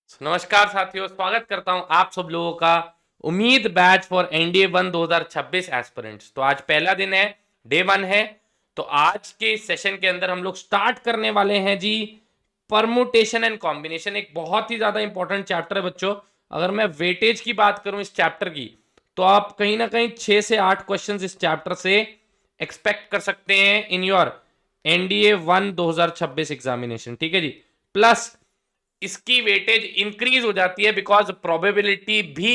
नमस्कार साथियों, स्वागत करता हूं आप सब लोगों का उम्मीद बैच फॉर एनडीए 1 2026 एस्पिरेंट्स। तो आज पहला दिन है, डे 1 है। तो आज के इस सेशन के अंदर हम लोग स्टार्ट करने वाले हैं जी परमुटेशन एंड कॉम्बिनेशन। एक बहुत ही ज्यादा इंपॉर्टेंट चैप्टर है बच्चों। अगर मैं वेटेज की बात करूं इस चैप्टर की, तो आप कहीं ना कहीं 6 से 8 क्वेश्चंस इस चैप्टर से एक्सपेक्ट कर सकते हैं इन योर एनडीए 1 2026 एग्जामिनेशन। ठीक है जी। प्लस इसकी वेटेज इंक्रीज हो जाती है बिकॉज प्रोबेबिलिटी भी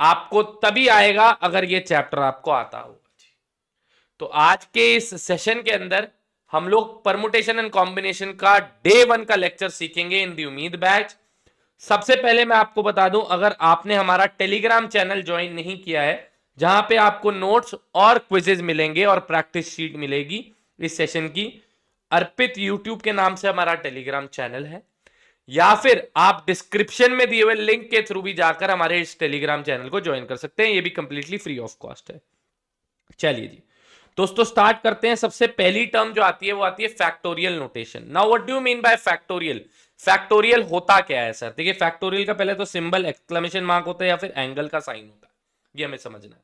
आपको तभी आएगा अगर ये चैप्टर आपको आता होगा। तो आज के इस सेशन के अंदर हम लोग परमुटेशन एंड कॉम्बिनेशन का डे 1 का लेक्चर सीखेंगे इन दी उम्मीद बैच। सबसे पहले मैं आपको बता दूं, अगर आपने हमारा टेलीग्राम चैनल ज्वाइन नहीं किया है, जहां पे आपको नोट्स और क्विजेज मिलेंगे और प्रैक्टिस शीट मिलेगी इस सेशन की, अर्पित यूट्यूब के नाम से हमारा टेलीग्राम चैनल है, या फिर आप डिस्क्रिप्शन में दिए हुए लिंक के थ्रू भी जाकर हमारे इस टेलीग्राम चैनल को ज्वाइन कर सकते हैं। ये भी कंप्लीटली फ्री ऑफ कॉस्ट है। चलिए जी दोस्तों, स्टार्ट करते हैं। सबसे पहली टर्म जो आती है वो आती है factorial notation. Now what do you mean by factorial? Factorial होता क्या है सर? देखिए, फैक्टोरियल का पहले तो सिंबल एक्सक्लेमेशन मार्क होता है या फिर एंगल का साइन होता है, ये हमें समझना है।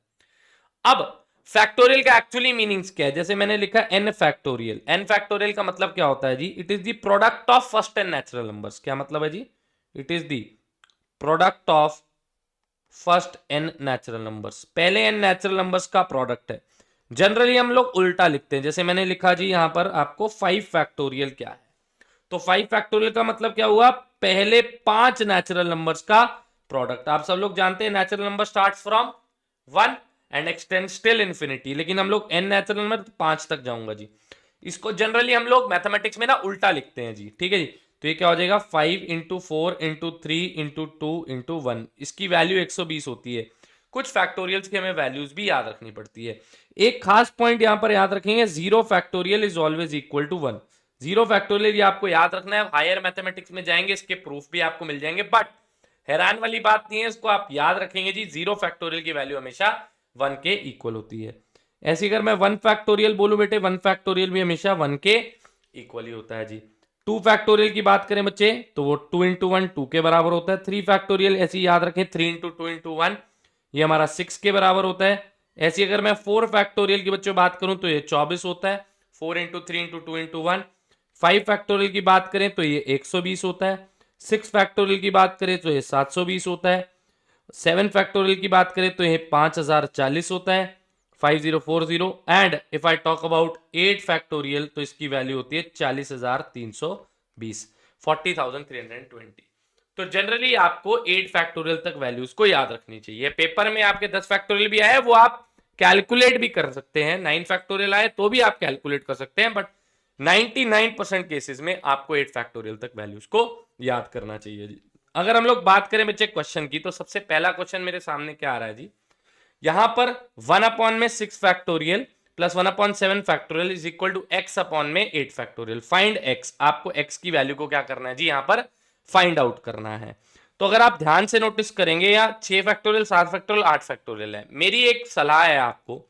अब फैक्टोरियल का एक्चुअली मीनिंग्स क्या है? जैसे मैंने लिखा एन फैक्टोरियल। एन फैक्टोरियल का मतलब क्या होता है जी? It is the product of first n natural numbers. क्या मतलब है जी? It is the product of first n natural numbers. पहले एन नेचुरल नंबर्स का प्रोडक्ट है। जनरली हम लोग उल्टा लिखते हैं। जैसे मैंने लिखा जी यहां पर आपको 5 फैक्टोरियल क्या है, तो 5 फैक्टोरियल का मतलब क्या हुआ? पहले 5 नेचुरल नंबर्स का प्रोडक्ट। आप सब लोग जानते हैं natural number starts from 1 and x tends till infinity, लेकिन हम लोग एन नेचुरल नंबर 5 तक जाऊंगा जी। इसको जनरली हम लोग मैथमेटिक्स में ना उल्टा लिखते हैं जी। ठीक है जी। तो ये क्या हो जाएगा? 5 इंटू 4 इंटू 3 इंटू 2 इंटू 1। इसकी वैल्यू 120 होती है। कुछ फैक्टोरियल्स की हमें वैल्यूज भी याद रखनी पड़ती है। एक खास पॉइंट यहां पर याद रखेंगे, zero factorial is always equal to 1। Zero factorial ये आपको याद रखना है। हायर मैथमेटिक्स में जाएंगे, इसके प्रूफ भी आपको मिल जाएंगे, बट हैरान वाली बात नहीं है, इसको आप याद रखेंगे जी। जीरो फैक्टोरियल की वैल्यू हमेशा 1 के इक्वल होती है। ऐसे अगर मैं 1 फैक्टोरियल बोलूं बेटे, 1 फैक्टोरियल भी हमेशा 1 के इक्वल ही होता है जी। 2 फैक्टोरियल की बात करें बच्चे, तो वो 2 इंटू 1 2 के बराबर होता है। 3 फैक्टोरियल ऐसे याद रखें, 3 इंटू 2 इंटू 1 ये हमारा 6 के बराबर होता है। ऐसी अगर मैं 4 फैक्टोरियल की बच्चों बात करूं तो ये 24 होता है। 4 इंटू 3 इंटू 2 इंटू 1। 5 फैक्टोरियल की बात करें तो ये 120 होता है। 6 फैक्टोरियल की बात करें तो ये 720 होता है। 7 फैक्टोरियल की बात करें तो ये 5040 होता है, 5040। And if I talk about 8 factorial तो इसकी वैल्यू होती है 40320, 40320। तो जनरली आपको 8 फैक्टोरियल तक वैल्यूज को याद रखनी चाहिए। पेपर में आपके 10 फैक्टोरियल भी आए, वो आप कैलकुलेट भी कर सकते हैं। 9 फैक्टोरियल आए तो भी आप कैलकुलेट कर सकते हैं, बट 99% केसेस में आपको 8 फैक्टोरियल तक वैल्यूज को याद करना चाहिए जी। अगर हम लोग बात करें बच्चे क्वेश्चन की, तो सबसे पहला क्वेश्चन मेरे सामने क्या आ रहा है जी? यहां पर 1 अपॉन में 6 factorial plus 1 upon 7 factorial is equal to x upon में 8 फैक्टोरियल। Find x. आपको एक्स की वैल्यू को क्या करना है जी? यहां पर फाइंड आउट करना है। तो अगर आप ध्यान से नोटिस करेंगे, या 6 फैक्टोरियल, 7 फैक्टोरियल, 8 फैक्टोरियल है, मेरी एक सलाह है आपको,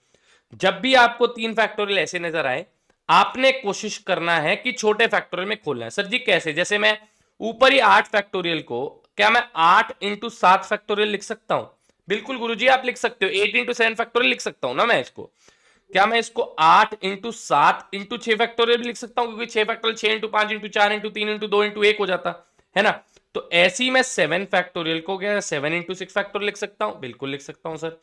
जब भी आपको 3 फैक्टोरियल ऐसे नजर आए, आपने कोशिश करना है कि छोटे फैक्टोरियल में खोलना है। सर जी कैसे? जैसे मैं ऊपर ही 8 फैक्टोरियल को, क्या मैं 8 इंटू 7 फैक्टोरियल लिख सकता हूं? बिल्कुल गुरुजी आप लिख सकते हो। 8 इंटू 7 फैक्टोरियल लिख सकता हूं ना मैं इसको। क्या मैं इसको 8 इंटू 7 इंटू 6 फैक्टोरियल भी लिख सकता हूं? क्योंकि 6 factorial 6 into 5 into 4 into 3 into 2 into 1 हो जाता है ना। तो ऐसी मैं 7 फैक्टोरियल को क्या 7 इंटू 6 फैक्टोरियल लिख सकता हूं? बिल्कुल लिख सकता हूं सर।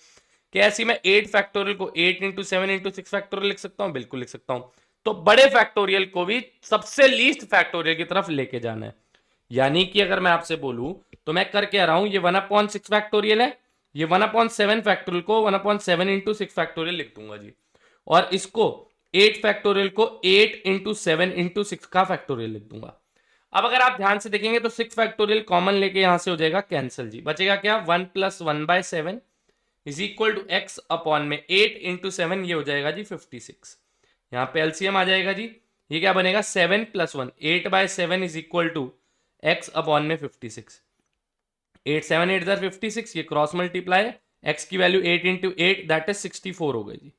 क्या ऐसी मैं 8 फैक्टोरियल को 8 इंटू 7 इंटू 6 फैक्टोरियल लिख सकता हूं? बिल्कुल लिख सकता हूं। तो बड़े फैक्टोरियल को भी सबसे लीस्ट फैक्टोरियल की तरफ लेके जाना है। यानी कि अगर मैं आपसे बोलूं, तो मैं कर क्या रहा हूं, ये 1/6 फैक्टोरियल है, ये 1/7 फैक्टोरियल को 1/7 इंटू 6 फैक्टोरियल लिख दूंगा जी। और इसको 8 फैक्टोरियल को 8 इंटू 7 इंटू 6 का फैक्टोरियल लिख दूंगा। अब अगर आप ध्यान से देखेंगे तो 6 फैक्टोरियल कॉमन लेके यहां से हो जाएगा कैंसिल जी। बचेगा क्या? 1 plus 1/7 is equal to x upon में 8 इंटू 7, ये हो जाएगा जी 56। यहां पे एलसीएम आ जाएगा जी। ये क्या बनेगा? 7 plus 1, 8/7 is equal to x upon में 56। 8 7 8 56, ये क्रॉस मल्टीप्लाई, एक्स की वैल्यू 8 इंटू 8 दैट इज 64 हो गई जी।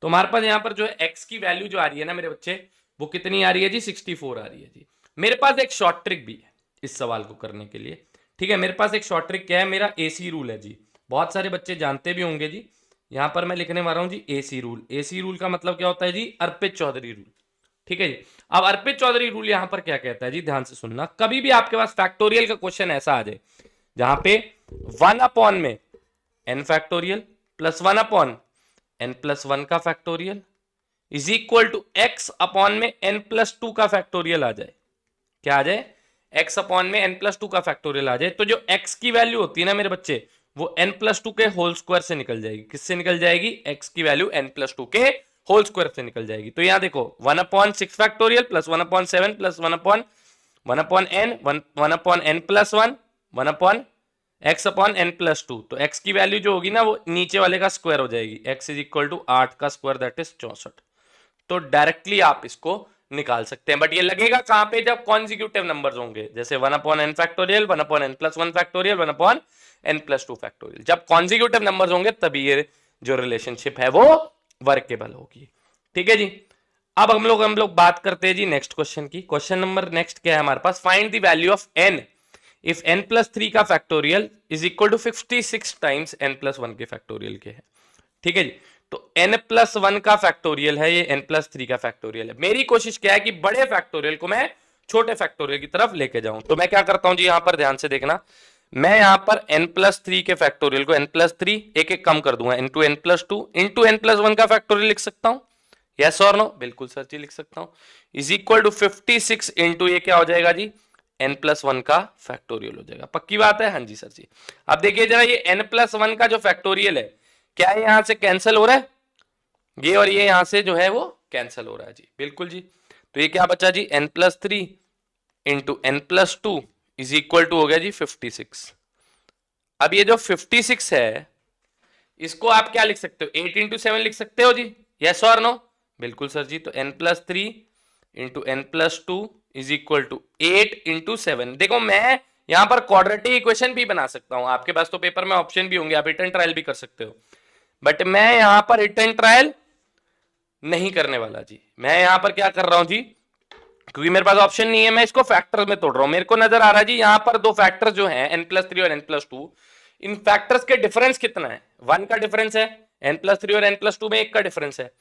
तो हमारे पास यहाँ पर जो है एक्स की वैल्यू जो आ रही है ना मेरे बच्चे, वो कितनी आ रही है जी? 64 आ रही है जी। मेरे पास एक शॉर्ट ट्रिक भी है। इस सवाल को करने के लिए। ठीक है, मेरे पास एक शॉर्ट ट्रिक क्या है, मेरा एसी रूल है जी, बहुत सारे बच्चे जानते भी होंगे जी। यहां पर मैं लिखने वाला हूं जी एसी रूल। एसी रूल का मतलब क्या होता है जी, अर्पित चौधरी रूल। ठीक है जी। अब अर्पित चौधरी रूल यहां पर क्या कहता है जी, ध्यान से सुनना। कभी भी आपके पास फैक्टोरियल का क्वेश्चन ऐसा आ जाए जहां पे 1 में n फैक्टोरियल प्लस 1/n+1 का factorial is equal to x में n+2 का फैक्टोरियल आ जाए, क्या आ जाए, x में n+2 का फैक्टोरियल आ जाए, तो जो x की वैल्यू होती है ना मेरे बच्चे, वो n+2 के होल स्क्वायर से निकल जाएगी। किससे निकल जाएगी, x की वैल्यू n+2 के होल स्क्वायर से निकल जाएगी। तो यहां देखो 1/6 factorial plus 1/7 plus 1/n 1/n+1 1/x/n+2, तो x की वैल्यू जो होगी ना वो नीचे वाले का स्क्वायर हो जाएगी, x इज इक्वल टू 8 का स्क्वायर दैट इज 64। तो डायरेक्टली आप इसको निकाल सकते हैं, बट ये लगेगा कहां पे, जब कॉन्जिक्यूटिव नंबर्स होंगे, जैसे 1/n factorial 1/n+1 factorial 1/n+2 factorial. जब कॉन्जिक्यूटिव नंबर्स होंगे तभी ये जो रिलेशनशिप है वो वर्केबल होगी। ठीक है जी। अब हम लोग बात करते हैं जी नेक्स्ट क्वेश्चन की। क्वेश्चन नंबर नेक्स्ट क्या है हमारे पास, find the value of n if n+3 का factorial is equal to 56 times n+1 के फैक्टोरियल के है। ठीक है जी। तो n+1 का फैक्टोरियल है, ये n+3 का फैक्टोरियल है। मेरी कोशिश क्या है कि बड़े फैक्टोरियल को मैं छोटे फैक्टोरियल की तरफ लेके जाऊं। तो मैं क्या करता हूं जी, यहां पर ध्यान से देखना, मैं यहां पर n+3 के फैक्टोरियल को n+3 एक एक कम कर दूंगा, इंटू n+2 इंटू n+1 का फैक्टोरियल लिख सकता हूं, यस और नो, बिल्कुल सर जी लिख सकता हूं, इज इक्वल टू 56 इंटू ये क्या हो जाएगा जी, n+1 का फैक्टोरियल हो जाएगा। पक्की बात है, हाँ जी सर जी। अब देखिए जरा, ये n+1 का जो फैक्टोरियल है, क्या है यहां से कैंसिल हो रहा है, ये और ये यहां से जो है वो कैंसिल हो रहा है जी, बिल्कुल जी। तो ये क्या बचा जी, n+3 into n+2 is equal to हो गया जी 56। अब ये जो 56 है इसको आप क्या लिख सकते हो, 8 इंटू 7 लिख सकते हो जी, यस और नो, बिल्कुल सर जी। तो n+3 into n+2 is equal to 8 into 7। देखो मैं यहां पर क्वाड्रेटिक इक्वेशन भी बना सकता हूं, आपके पास तो पेपर में ऑप्शन भी होंगे, आप रिटर्न ट्रायल भी कर सकते हो, बट मैं यहां पर रिटर्न ट्रायल नहीं करने वाला जी। मैं यहां पर क्या कर रहा हूं जी, क्योंकि मेरे पास ऑप्शन नहीं है, मैं इसको फैक्टर में तोड़ रहा हूं। मेरे को नजर आ रहा है जी यहां पर दो फैक्टर जो हैं n+3 और n+2, इन फैक्टर्स के डिफरेंस कितना है, 1 का डिफरेंस है, n+3 और n+2 में 1 का डिफरेंस है।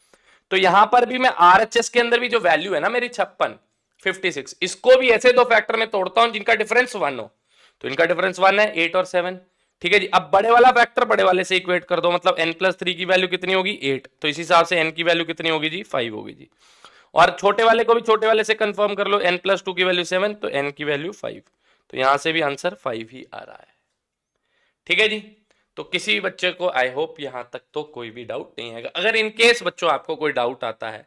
तो यहां पर भी मैं RHS के अंदर भी जो वैल्यू है ना मेरी 56, इसको भी ऐसे दो फैक्टर में तोड़ता हूं जिनका डिफरेंस 1 हो। तो इनका डिफरेंस 1 है, 8 और 7। ठीक है जी। अब बड़े वाला फैक्टर बड़े वाले से इक्वेट कर दो, मतलब n+3 की वैल्यू कितनी होगी, 8, तो इस हिसाब से n की वैल्यू कितनी होगी जी, 5 होगी जी। और छोटे वाले को भी छोटे वाले से कंफर्म कर लो, n+2 की वैल्यू 7 तो n की वैल्यू 5, तो यहां से भी आंसर 5 ही आ रहा है। ठीक है जी। तो किसी भी बच्चे को आई होप यहां तक तो कोई भी डाउट नहीं है। अगर इन केस बच्चों आपको कोई डाउट आता है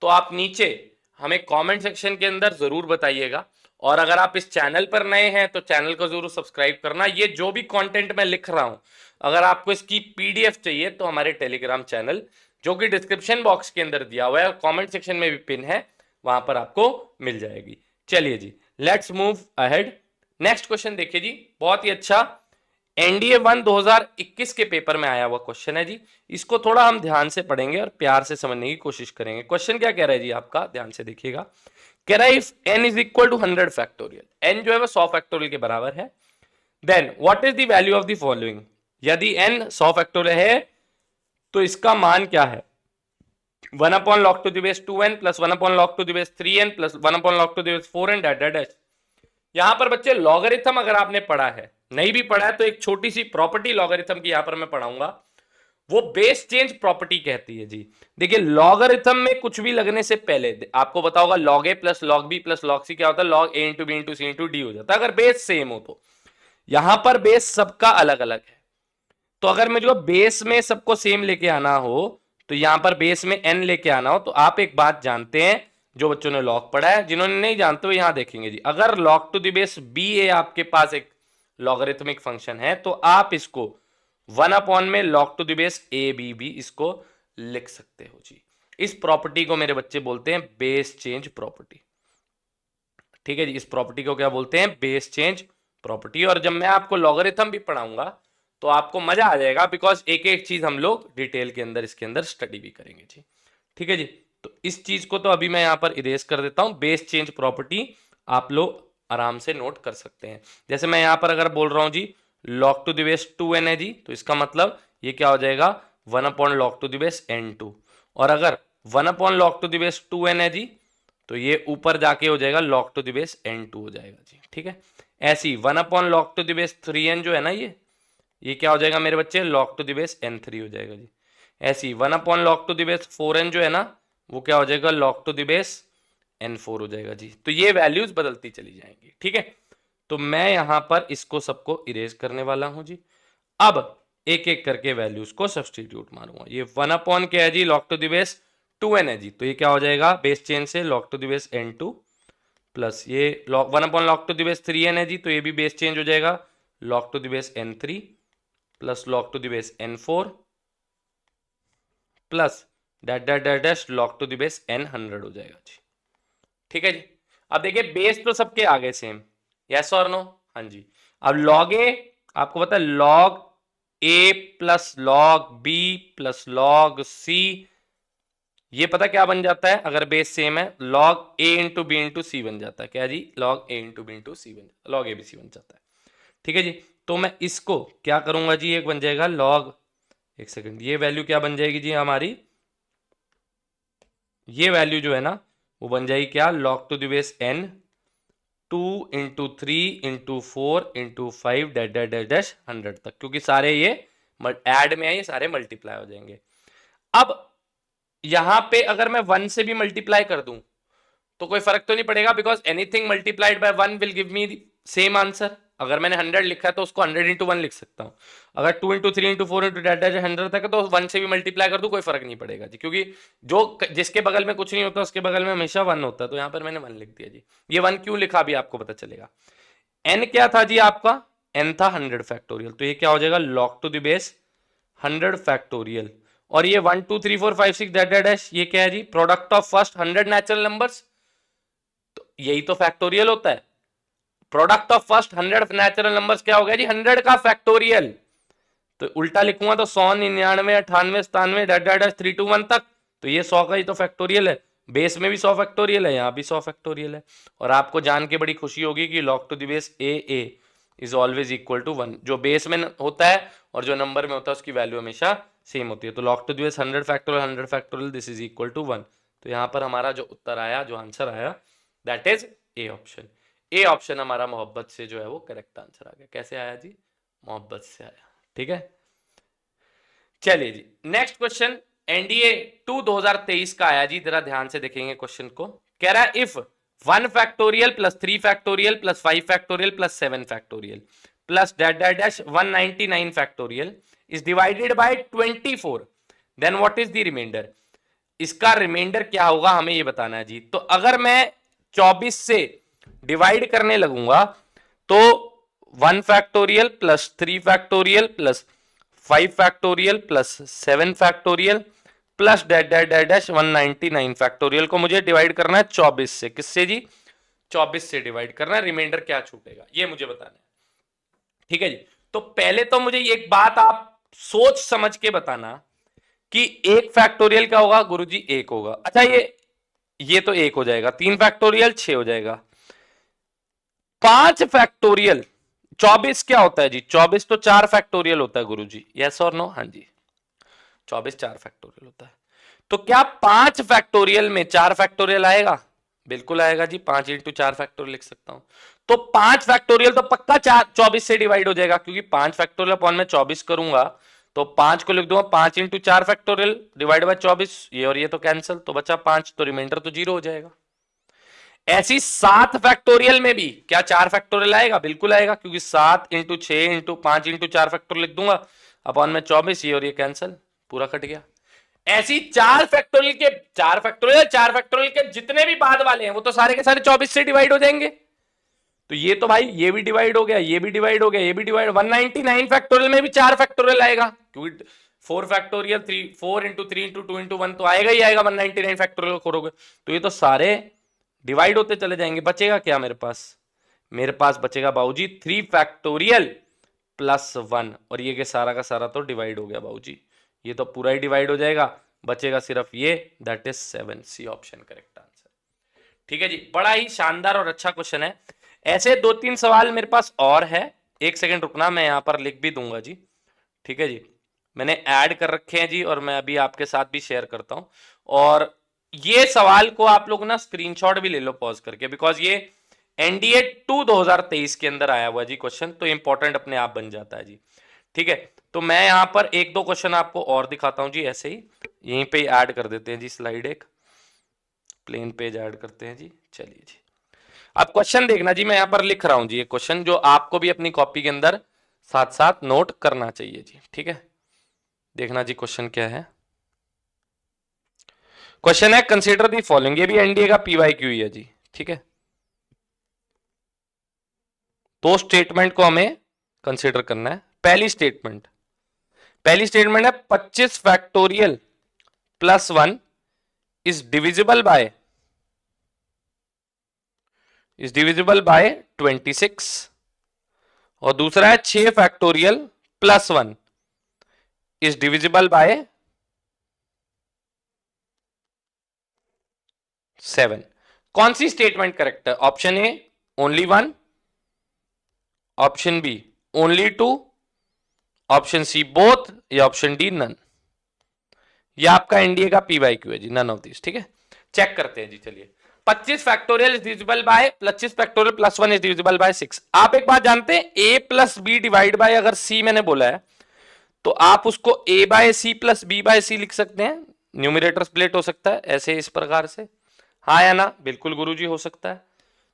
तो आप नीचे हमें कमेंट सेक्शन के अंदर जरूर बताइएगा, और अगर आप इस चैनल पर नए हैं तो चैनल को जरूर सब्सक्राइब करना। ये जो भी कंटेंट मैं लिख रहा हूं, अगर आपको इसकी पीडीएफ चाहिए तो हमारे टेलीग्राम चैनल जो कि डिस्क्रिप्शन बॉक्स के अंदर दिया हुआ है और कमेंट सेक्शन में भी पिन है, वहां पर आपको मिल जाएगी। चलिए जी, let's move ahead. Next question देखिए जी, बहुत ही अच्छा एनडीए 1 2021 के पेपर में आया हुआ क्वेश्चन है जी। इसको थोड़ा हम ध्यान से पढ़ेंगे और प्यार से समझने की कोशिश करेंगे। क्वेश्चन क्या कह रहा है जी आपका, ध्यान से देखिएगा। कह रहा है if n is equal to 100 factorial, n जो है वो 100 फैक्टोरियल के बराबर है, then what is the value of the following. यदि n 100 फैक्टोरियल है तो इसका मान क्या है, 1/log2 plus 1/log2 plus 1/log2 dash. यहां पर बच्चे लॉगरिथम अगर आपने पढ़ा है, नहीं भी पढ़ा है तो एक छोटी सी प्रॉपर्टी लॉगरिथम की यहां पर मैं पढ़ाऊंगा, वो बेस चेंज प्रॉपर्टी कहती है जी। देखिए लॉगरिथम में कुछ भी लगने से पहले आपको पता होगा log a plus log b plus log c क्या होता है, log a into b into c into D हो जाता है अगर बेस सेम हो तो। यहां पर बेस सबका अलग अलग है, तो अगर मुझे बेस में सबको सेम लेके आना हो, तो यहां पर बेस में n लेके आना हो, तो आप एक बात जानते हैं जो बच्चों ने लॉग पढ़ा है, जिन्होंने नहीं जानते हो यहां देखेंगे जी। अगर log to the base b a आपके पास एक लॉगरिथमिक फंक्शन है तो आप इसको 1 में log to the base a b b इसको लिख सकते हो जी। इस प्रॉपर्टी को मेरे बच्चे बोलते हैं बेस चेंज प्रॉपर्टी। ठीक है जी, इस प्रॉपर्टी को क्या बोलते हैं, बेस चेंज प्रॉपर्टी। और जब मैं आपको लॉगरिथम भी पढ़ाऊंगा तो आपको मजा आ जाएगा, बिकॉज एक एक चीज हम लोग डिटेल के अंदर इसके अंदर स्टडी भी करेंगे जी। ठीक है जी। तो इस चीज को तो अभी मैं यहां पर इरेज कर देता हूं, बेस चेंज प्रॉपर्टी आप लोग आराम से नोट कर सकते हैं। जैसे मैं यहाँ पर अगर बोल रहा हूँ जी log to the base 2n है जी, तो इसका मतलब ये क्या हो जाएगा 1 upon log to the base n2। और अगर 1 upon log to the base 2n है जी, तो ये ऊपर जाके हो जाएगा log to the base n2 हो जाएगा जी, ठीक है। ऐसे ही 1 upon log to the base 3n जो है ना, ये क्या हो जाएगा मेरे बच्चे log to the base n3 हो जाएगा जी। ऐसे ही 1 upon log to the base 4n जो है ना, वो क्या हो जाएगा log to the base n4 हो जाएगा जी। तो ये वैल्यूज बदलती चली जाएंगी, ठीक है। तो मैं यहां पर इसको सबको इरेज करने वाला हूं जी। अब एक एक करके वैल्यूज को सब्सटीट्यूट मारूंगा। ये 1 अपॉन क्या है जी log to the base 2n है जी, तो ये क्या हो जाएगा बेस चेंज से log to the base n2 plus ये 1 upon log to the base 3n है जी, तो ये भी बेस चेंज हो जाएगा log to the base n3 plus log to the base n4 plus dot dot dot dash log to the base n100 हो जाएगा जी, ठीक है जी। अब देखिए बेस तो सबके आ गए सेम, यस और नो, हाँ जी। अब log a आपको पता है log a plus log b plus log c, ये पता क्या बन जाता है अगर बेस सेम है log a into B into C बन जाता है। क्या जी log a into B into C बन जाता है, log a b c बन जाता है, ठीक है जी। तो मैं इसको क्या करूंगा जी, एक बन जाएगा log, एक सेकंड, ये वैल्यू क्या बन जाएगी जी हमारी, ये वैल्यू जो है ना वो बन जाएगी क्या log to the base n 2 into 3 into 4 into 5 dash dash dash dash 100 तक, क्योंकि सारे ये ऐड में है, ये सारे मल्टीप्लाई हो जाएंगे। अब यहां पे अगर मैं 1 से भी मल्टीप्लाई कर दूं तो कोई फर्क तो नहीं पड़ेगा, because anything multiplied by 1 will give me same answer. अगर मैंने 100 लिखा है तो उसको 100 इंटू 1 लिख सकता हूं। अगर 2 into 3 into 4 into that dash 100 तक है तो 1 से भी मल्टीप्लाई कर दूं कोई फर्क नहीं पड़ेगा जी, क्योंकि जो जिसके बगल में कुछ नहीं होता उसके बगल में हमेशा 1 होता है। तो यहां पर मैंने 1 लिख दिया जी। ये 1 क्यों लिखा अभी आपको पता चलेगा। n क्या था जी आपका, n था 100 फैक्टोरियल, तो ये क्या हो जाएगा log to the base 100 factorial. और ये 1 2 3 4 5 6 डैट डैट डैश, ये क्या है जी product of first 100 natural numbers, तो यही तो फैक्टोरियल होता है। Product of first 100 natural numbers क्या हो गया जी 100 का फैक्टोरियल। तो उल्टा लिखूंगा तो 100 99 98 97 डैट डैट डैश 321 तक, तो ये 100 का ही तो फैक्टोरियल है। बेस में भी 100 फैक्टोरियल है, यहाँ भी 100 फैक्टोरियल है। और आपको जान के बड़ी खुशी होगी कि log to the base a is always equal to 1, जो बेस में होता है और जो नंबर में होता है उसकी वैल्यू हमेशा सेम होती है। तो log to the base 100 factorial this is equal to 1। तो यहाँ पर हमारा जो उत्तर आया, जो आंसर आया, that is A option. A option हमारा मोहब्बत से जो है वो करेक्ट आंसर आ गया। कैसे आया जी, मोहब्बत से आया, ठीक है। चलिए जी नेक्स्ट क्वेश्चन एनडीए 2 2023 का आया जी, जरा ध्यान से देखेंगे क्वेश्चन को। कह रहा है if 1 factorial plus 3 factorial plus 5 factorial plus 7 factorial plus dot dot dash 199 factorial is divided by 24, then what is the remainder. इसका रिमाइंडर क्या होगा हमें ये बताना है जी। तो अगर मैं 24 से डिवाइड करने लगूंगा तो 1 factorial plus 3 factorial plus 5 factorial plus 7 factorial plus dot dot dot dash 199 factorial को मुझे डिवाइड करना है 24 से। किससे जी, 24 से डिवाइड करना है। रिमाइंडर क्या छूटेगा ये मुझे बताना है, ठीक है जी। तो पहले तो मुझे एक बात आप सोच समझ के बताना कि एक फैक्टोरियल क्या होगा गुरुजी, एक होगा। अच्छा ये तो एक हो जाएगा, 3 फैक्टोरियल 6 हो जाएगा, 5 फैक्टोरियल 24 क्या होता है जी, 24 तो 4 फैक्टोरियल होता है गुरुजी, यस और नो, हाँ जी 24 4 फैक्टोरियल होता है। तो क्या 5 फैक्टोरियल में 4 फैक्टोरियल आएगा, बिल्कुल आएगा जी, 5 इंटू 4 फैक्टोरियल लिख सकता हूं। तो 5 फैक्टोरियल तो पक्का 24 से डिवाइड हो जाएगा, क्योंकि 5 फैक्टोरियल अपॉन में 24 करूंगा तो 5 को लिख दूंगा 5 इंटू 4 फैक्टोरियल डिवाइड बाय 24, ये और ये तो कैंसिल, तो बचा 5, तो रिमाइंडर तो 0 हो जाएगा। ऐसी 7 फैक्टोरियल में भी क्या 4 फैक्टोरियल आएगा, बिल्कुल आएगा, क्योंकि 7 इंटू 6 इंटू 5 इंटू 4 फैक्टोरियल लिख दूंगा अपॉन में 24, ये और ये कैंसिल, पूरा कट गया। ऐसी 4 फैक्टोरियल के जितने भी बाद वाले हैं वो तो सारे के सारे 24 से डिवाइड हो जाएंगे। तो ये तो भाई ये भी डिवाइड हो गया, ये भी डिवाइड हो गया, ये भी डिवाइड, 199 फैक्टोरियल में भी 4 फैक्टोरियल आएगा, क्योंकि 4 फैक्टोरियल 4 इंटू 3 इंटू 2 इंटू 1 तो आएगा ही आएगा 199 फैक्टोरियल खोरोगे। तो ये तो सारे डिवाइड होते चले जाएंगे। बचेगा क्या मेरे पास, मेरे पास बचेगा बाबूजी 3 फैक्टोरियल प्लस 1, और ये के सारा का सारा तो डिवाइड हो गया बाबूजी, ये तो पूरा ही डिवाइड हो जाएगा, बचेगा सिर्फ ये, that is 7, C option correct answer. ठीक है जी, बड़ा ही शानदार और अच्छा क्वेश्चन है। ऐसे 2-3 सवाल मेरे पास और है, एक सेकंड रुकना, मैं यहां पर लिख भी दूंगा जी। ठीक है जी, मैंने ऐड कर रखे हैं जी, और मैं अभी आपके साथ भी शेयर करता हूं। और ये सवाल को आप लोग ना स्क्रीनशॉट भी ले लो पॉज करके, बिकॉज ये एनडीए 2 2023 के अंदर आया हुआ जी क्वेश्चन, तो इंपॉर्टेंट अपने आप बन जाता है जी। ठीक है, तो मैं यहां पर एक दो क्वेश्चन आपको और दिखाता हूं जी, ऐसे ही यहीं पे ऐड कर देते हैं जी, स्लाइड एक प्लेन पेज ऐड करते हैं जी। चलिए जी, अब क्वेश्चन देखना जी, मैं यहां पर लिख रहा हूं जी एक क्वेश्चन जो आपको भी अपनी कॉपी के अंदर साथ साथ नोट करना चाहिए जी। ठीक है, देखना जी क्वेश्चन क्या है। क्वेश्चन है कंसीडर दी फॉलोइंग, ये भी एनडीए का पीवाईक्यू है जी। ठीक है, तो स्टेटमेंट को हमें कंसीडर करना है। पहली स्टेटमेंट है 25 factorial plus 1 is divisible by 26, और दूसरा है 6 factorial plus 1 is divisible by 7। कौन सी स्टेटमेंट करेक्ट है? Option A only 1, option B only 2, option C both, या ऑप्शन डी नन। ये आपका एनडीए का पीवाईक्यू है जी, नन ऑफ दिस। ठीक है, चेक करते हैं जी। चलिए, 25 factorial is divisible by 25 factorial plus 1 is divisible by 6। आप एक बात जानते हैं, A plus B divide by अगर सी मैंने बोला है, तो आप उसको A by C plus B by C लिख सकते हैं। न्यूमिरेटर स्प्लिट हो सकता है ऐसे, इस प्रकार से, हाँ या ना? बिल्कुल गुरुजी, हो सकता है।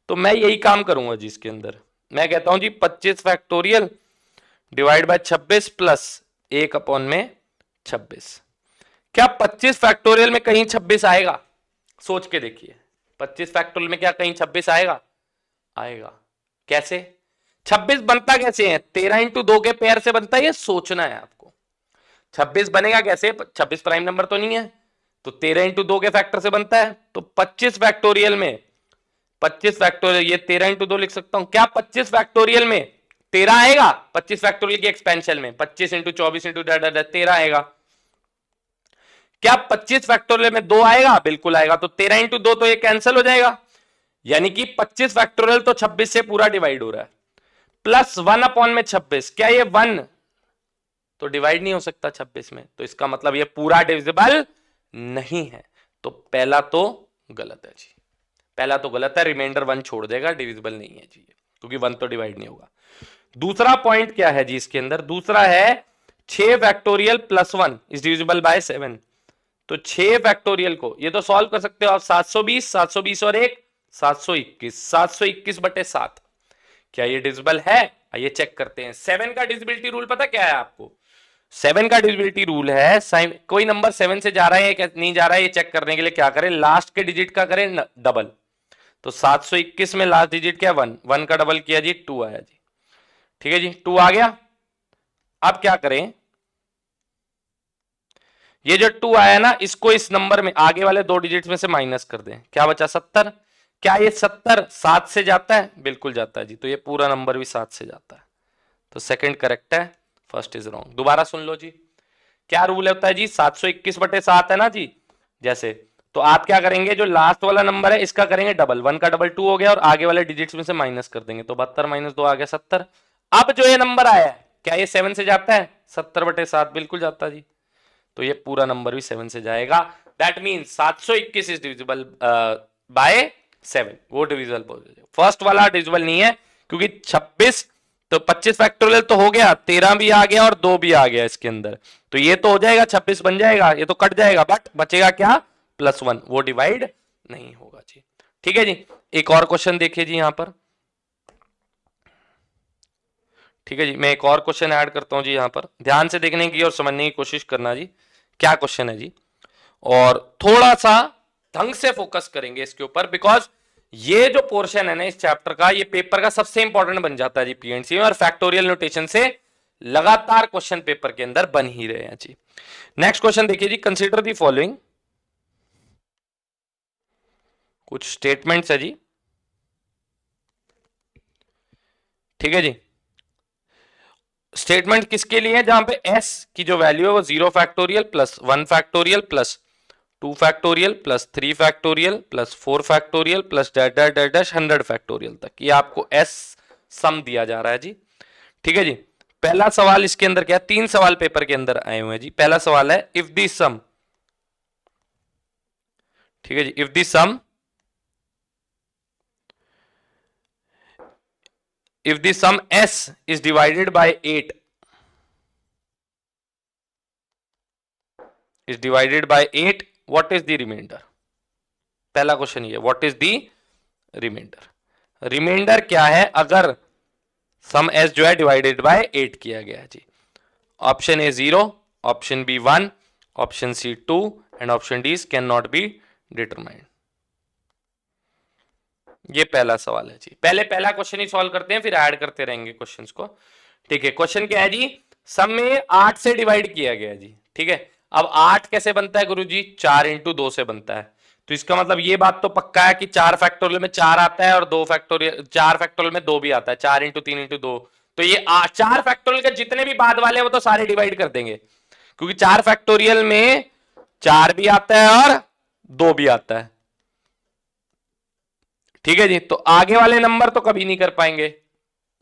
तो मैं यही काम करूंगा जी इसके अंदर। मैं कहता हूं जी 25 factorial divide by 26 plus 1 upon में 26। क्या 25 फैक्टोरियल में कहीं 26 आएगा? सोच के देखिए, 25 फैक्टोरियल में क्या कहीं 26 आएगा? आएगा। कैसे? 26 बनता कैसे है? 13 इंटू 2 के पेयर से बनता है, ये सोचना है आपको। 26 बनेगा कैसे? 26 प्राइम नंबर तो नहीं है, तो 13 इंटू 2 के फैक्टर से बनता है। तो 25 फैक्टोरियल में 25 फैक्टोरियल, ये 13 इंटू 2 लिख सकता हूं। क्या 25 फैक्टोरियल में 13 आएगा? 25 फैक्टोरियल की एक्सपेंशन में 25 इंटू 24 इंटू 13 आएगा। क्या 25 फैक्टोरियल में 2 आएगा? बिल्कुल आएगा। तो 13 इंटू 2 तो ये कैंसिल हो जाएगा, यानी कि 25 फैक्टोरियल तो 26 से पूरा डिवाइड हो रहा है, प्लस 1 अपॉन में 26। क्या ये 1 तो डिवाइड नहीं हो सकता 26 में, तो इसका मतलब ये पूरा डिविजिबल नहीं है। तो पहला तो गलत है जी, पहला तो गलत है, रिमाइंडर 1 छोड़ देगा, डिविजिबल नहीं है जी, क्योंकि 1 तो डिवाइड नहीं होगा। दूसरा पॉइंट क्या है जी इसके अंदर? दूसरा है 6 factorial plus 1 is divisible by 7। तो 6 फैक्टोरियल को ये तो सॉल्व कर सकते हो आप, 720 और 1 721 बटे 7। क्या ये डिविजिबल है? आइए चेक करते हैं। 7 का डिविजिबिलिटी रूल पता क्या है आपको? 7 का डिविजिबिलिटी रूल है, कोई नंबर 7 से जा रहा है या नहीं जा रहा है, ये चेक करने के लिए क्या करें? लास्ट के डिजिट का करें डबल। तो 721 में लास्ट डिजिट क्या? 1, 1 का डबल किया जी, 2 आया जी। ठीक है जी, 2 आ गया। अब क्या करें? ये जो 2 आया ना, इसको इस नंबर में आगे वाले 2 डिजिट में से माइनस कर दें, क्या बचा? 70। क्या ये 70 7 से जाता है? बिल्कुल जाता है जी, तो ये पूरा नंबर भी 7 से जाता है। तो सेकंड करेक्ट है, फर्स्ट इज रॉन्ग। दोबारा सुन लो जी, क्या रूल होता है जी? 721 बटे 7 है ना जी, जैसे, तो आप क्या करेंगे? जो लास्ट वाला नंबर है इसका करेंगे डबल, 1 का डबल 2 हो गया, और आगे वाले डिजिट्स में से माइनस कर देंगे, तो 72 माइनस 2 आ गया 70। अब जो ये नंबर आया है, क्या ये 7 से जाता है? 70 बटे 7 बिल्कुल जाता है जी, तो ये पूरा नंबर भी 7 से जाएगा। That means 721 is divisible by 7, वो डिविजिबल। फर्स्ट वाला डिविजिबल नहीं है, क्योंकि 26 तो 25 फैक्टोरियल तो हो गया, 13 भी आ गया और 2 भी आ गया इसके अंदर, तो ये तो हो जाएगा 26 बन जाएगा, ये तो कट जाएगा, बट बचेगा क्या? प्लस 1, वो डिवाइड नहीं होगा जी। ठीक है जी, एक और क्वेश्चन देखिए जी यहां पर। ठीक है जी, मैं एक और क्वेश्चन ऐड करता हूं जी यहां पर, ध्यान से देखने की और समझने की कोशिश करना जी, क्या क्वेश्चन है जी, और थोड़ा सा ढंग से फोकस करेंगे इसके ऊपर, बिकॉज ये जो पोर्शन है ना इस चैप्टर का, ये पेपर का सबसे इंपॉर्टेंट बन जाता है जी पीएनसी में, और फैक्टोरियल नोटेशन से लगातार क्वेश्चन पेपर के अंदर बन ही रहे हैं जी। नेक्स्ट क्वेश्चन देखिए जी, कंसीडर दी फॉलोइंग, कुछ स्टेटमेंट्स है जी। ठीक है जी, स्टेटमेंट किसके लिए है? जहां पे s की जो वैल्यू है वो 0 factorial plus 1 factorial plus 2 factorial plus 3 factorial plus 4 factorial plus dash dash dash dash 100 factorial तक, ये आपको एस सम दिया जा रहा है जी। ठीक है जी। पहला सवाल इसके अंदर क्या है, 3 सवाल पेपर के अंदर आए हुए हैं जी। पहला सवाल है इफ दी सम, ठीक है जी, if the sum, if the sum s is divided by 8 is divided by 8, what is the remainder? पहला क्वेश्चन ये, what is the remainder? Remainder क्या है अगर सम s जो है डिवाइडेड बाय 8 किया गया है जी। Option A 0, option B 1, option C 2 and option D can not be determined. ये पहला सवाल है जी। पहले पहला क्वेश्चन ही सॉल्व करते हैं, फिर ऐड करते रहेंगे क्वेश्चंस को। ठीक है, क्वेश्चन क्या है जी, सम में 8 से डिवाइड किया गया जी। ठीक है, अब 8 कैसे बनता है गुरुजी, 4 इंटू 2 से बनता है। तो इसका मतलब ये बात तो पक्का है कि 4 फैक्टोरियल में 4 आता है और 2 फैक्टोरियल 4 फैक्टोरियल में 2 भी आता है, 4 इंटू 3 इंटू 2। तो ये 4 फैक्टोरियल के जितने भी बाद वाले हैं वो तो सारे डिवाइड कर देंगे, क्योंकि 4 फैक्टोरियल में 4 भी आता है और 2 भी आता है। ठीक है जी, तो आगे वाले नंबर तो कभी नहीं कर पाएंगे,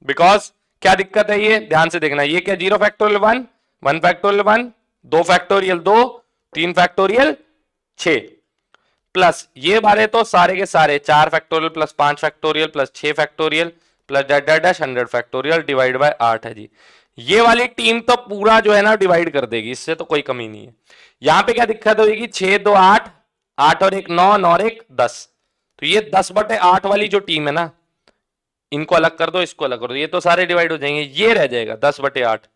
बिकॉज क्या दिक्कत है, ये ध्यान से देखना, ये क्या 0 factorial 1, 1 factorial 1, 2 factorial 2, 3 factorial 6, plus ये वाले तो सारे के सारे 4 factorial plus 5 factorial plus 6 factorial plus dash dash dash 100 factorial divide by 8 है जी। ये वाली टीम तो पूरा जो है ना डिवाइड कर देगी, इससे तो कोई कमी नहीं है। यहां पे क्या दिक्कत होगी, 6 2 8, 8 और 1 9, 9 और 1 10। तो ये 10/8 वाली जो टीम है ना, इनको अलग कर दो, इसको अलग कर दो, ये तो सारे डिवाइड हो जाएंगे, ये रह जाएगा 10/8।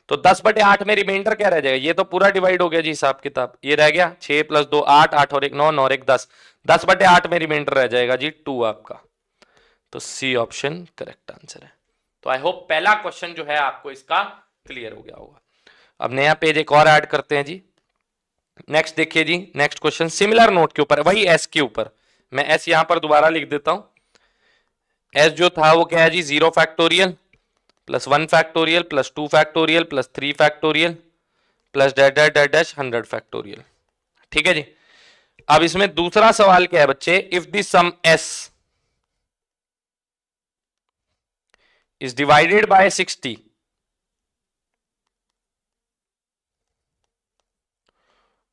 तो 10/8 में रिमाइंडर क्या रह जाएगा, ये तो पूरा डिवाइड हो गया जी हिसाब किताब, ये रह गया 6 + 2 8, 8 और 1 9, 9 और 1 10, 10/8 में रिमाइंडर रह जाएगा जी 2 आपका। तो सी ऑप्शन करेक्ट आंसर है। तो आई होप पहला क्वेश्चन जो है आपको इसका क्लियर हो गया होगा। अब नया पेज एक और ऐड करते हैं जी। नेक्स्ट देखिए जी, नेक्स्ट क्वेश्चन सिमिलर नोट के ऊपर, वही एस के ऊपर, मैं एस यहां पर दोबारा लिख देता हूं। एस जो था वो क्या है जी, 0 factorial plus 1 factorial plus 2 factorial plus 3 factorial plus dash dash dash dash 100 factorial. ठीक है जी। अब इसमें दूसरा सवाल क्या है बच्चे, if the sum S is divided by 60,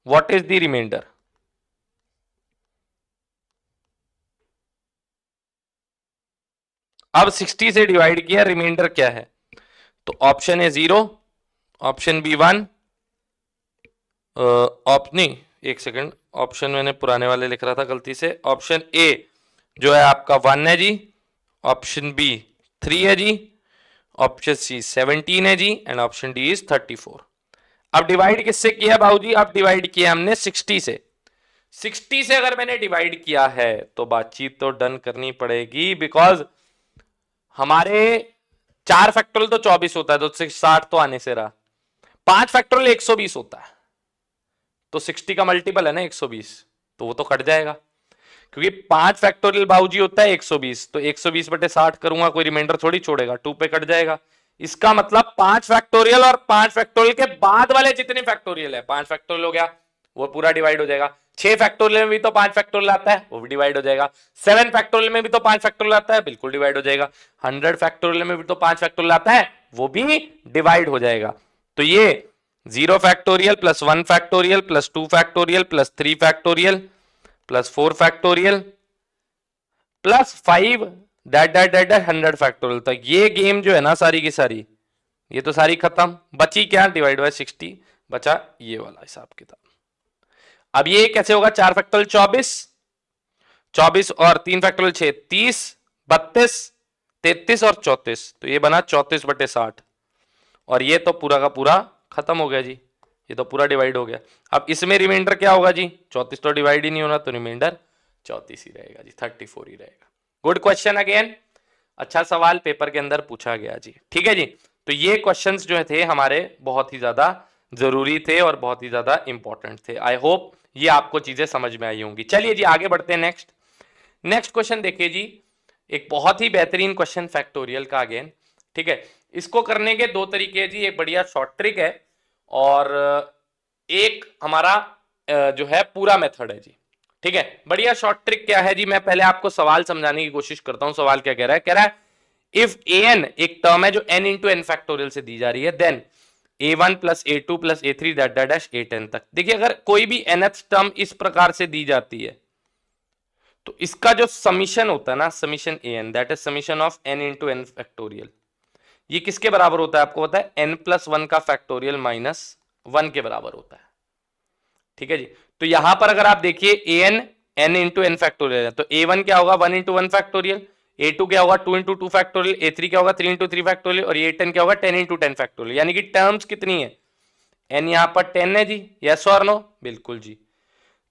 what is the remainder? अब 60 से डिवाइड किया, रिमाइंडर क्या है? तो ऑप्शन ए 0, ऑप्शन बी 1, नहीं एक सेकंड, ऑप्शन मैंने पुराने वाले लिख रहा था गलती से। ऑप्शन ए जो है आपका 1 है जी, ऑप्शन बी 3 है जी, ऑप्शन सी 17 है जी एंड ऑप्शन डी इज 34। अब डिवाइड किससे किया बाबूजी? अब डिवाइड किया हमने 60 से। 60 से अगर मैंने डिवाइड किया है तो बातचीत तो डन करनी पड़ेगी, बिकॉज हमारे 4 फैक्टोरियल तो 24 होता है, तो 60 तो आने से रहा। 5 फैक्टोरियल 120 होता है, तो 60 का मल्टीपल है ना 120, तो वो तो कट जाएगा, क्योंकि 5 फैक्टोरियल बाबूजी होता है 120, तो 120/60 करूंगा, कोई रिमाइंडर थोड़ी छोड़ेगा, 2 पे कट जाएगा। इसका मतलब 5 फैक्टोरियल और 5 फैक्टोरियल के बाद वाले जितने फैक्टोरियल है, 5 फैक्टोरियल हो गया वो पूरा डिवाइड हो जाएगा। 6 फैक्टोरियल में भी तो 5 फैक्टोरियल आता है, वो भी डिवाइड हो जाएगा। 7 फैक्टोरियल में भी तो 5 फैक्टोरियल आता है, बिल्कुल डिवाइड हो जाएगा। 100 फैक्टोरियल में भी तो 5 फैक्टोरियल आता है, वो भी डिवाइड हो जाएगा। तो ये 0 factorial plus 1 factorial plus 2 factorial plus 3 factorial plus 4 factorial plus 5 that dot that 100 factorial तक, ये गेम जो है ना सारी की सारी, ये तो सारी खत्म। बची क्या, डिवाइड बाय 60, बचा ये वाला हिसाब किताब। अब ये कैसे होगा, 4 फैक्टोरियल 24, 24 और 3 फैक्टोरियल 6 30, 32, 33 और 34, तो ये बना 34/60, और ये तो पूरा का पूरा खत्म हो गया जी, ये तो पूरा डिवाइड हो गया। अब इसमें रिमाइंडर क्या होगा जी, 34 तो डिवाइड ही नहीं होना, तो रिमाइंडर 34 ही रहेगा जी, 34 ही रहेगा। गुड क्वेश्चन अगेन, अच्छा सवाल पेपर के अंदर पूछा गया जी। ठीक है जी, तो ये क्वेश्चंस जो थे हमारे बहुत ही ज्यादा जरूरी थे और बहुत ही ज्यादा इंपॉर्टेंट थे। आई होप ये आपको चीजें समझ में आई होंगी। चलिए जी आगे बढ़ते हैं। नेक्स्ट क्वेश्चन देखिए जी, एक बहुत ही बेहतरीन क्वेश्चन फैक्टोरियल का अगेन। ठीक है, इसको करने के 2 तरीके हैं जी, एक बढ़िया शॉर्ट ट्रिक है और एक हमारा जो है पूरा मेथड है जी। ठीक है, बढ़िया। शॉर्ट ट्रिक क्या है जी, मैं पहले आपको सवाल समझाने की कोशिश करता हूं। सवाल क्या कह रहा है इफ ए एन एक टर्म है जो n इंटू एन फैक्टोरियल से दी जा रही है, then a1 plus a2 plus a3 dash a10 तक। देखिए अगर कोई भी nth टर्म इस प्रकार से दी जाती है तो इसका जो समीशन होता है ना, summation A N, that is summation of n into N factorial, ये किसके बराबर होता है आपको पता है? n प्लस वन का फैक्टोरियल माइनस वन के बराबर होता है। ठीक है जी। तो यहां पर अगर आप देखिए a n n into N factorial है, तो a1 क्या होगा? 1 इंटू वन फैक्टोरियल, a2 क्या होगा? 2 इंटू टू फैक्टोरियल, a3 क्या होगा? 3 इंटू थ्री फैक्टोरियल, और a10 क्या होगा? 10 इंटू 10 फैक्टोरियल। यानी कि टर्म्स कितनी है? n यहां पर 10 है जी, यस और नो? बिल्कुल जी।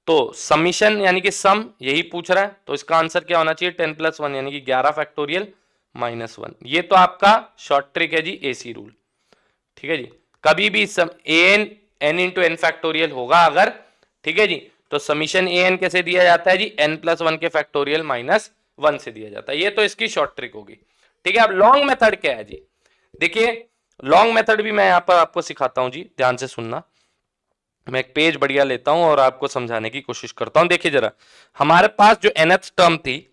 तो समीशन यानी कि सम यही पूछ रहा है, तो इसका आंसर क्या होना चाहिए? 10 प्लस वन यानी कि 11 फैक्टोरियल माइनस वन। ये तो आपका शॉर्ट ट्रिक है जी, एसी रूल। ठीक है जी। कभी भी sum n n into N factorial होगा अगर, ठीक है जी, तो समीशन ए एन कैसे दिया जाता है जी? एन प्लस वन के फैक्टोरियल माइनस वन से दिया जाता है। ये तो इसकी शॉर्ट ट्रिक होगी। ठीक है, अब लॉन्ग मेथड क्या है जी? देखिए लॉन्ग मेथड भी मैं यहां पर आपको सिखाता हूं जी, ध्यान से सुनना। मैं एक पेज बढ़िया लेता हूं और आपको समझाने की कोशिश करता हूं। देखिए जरा, हमारे पास जो nth टर्म थी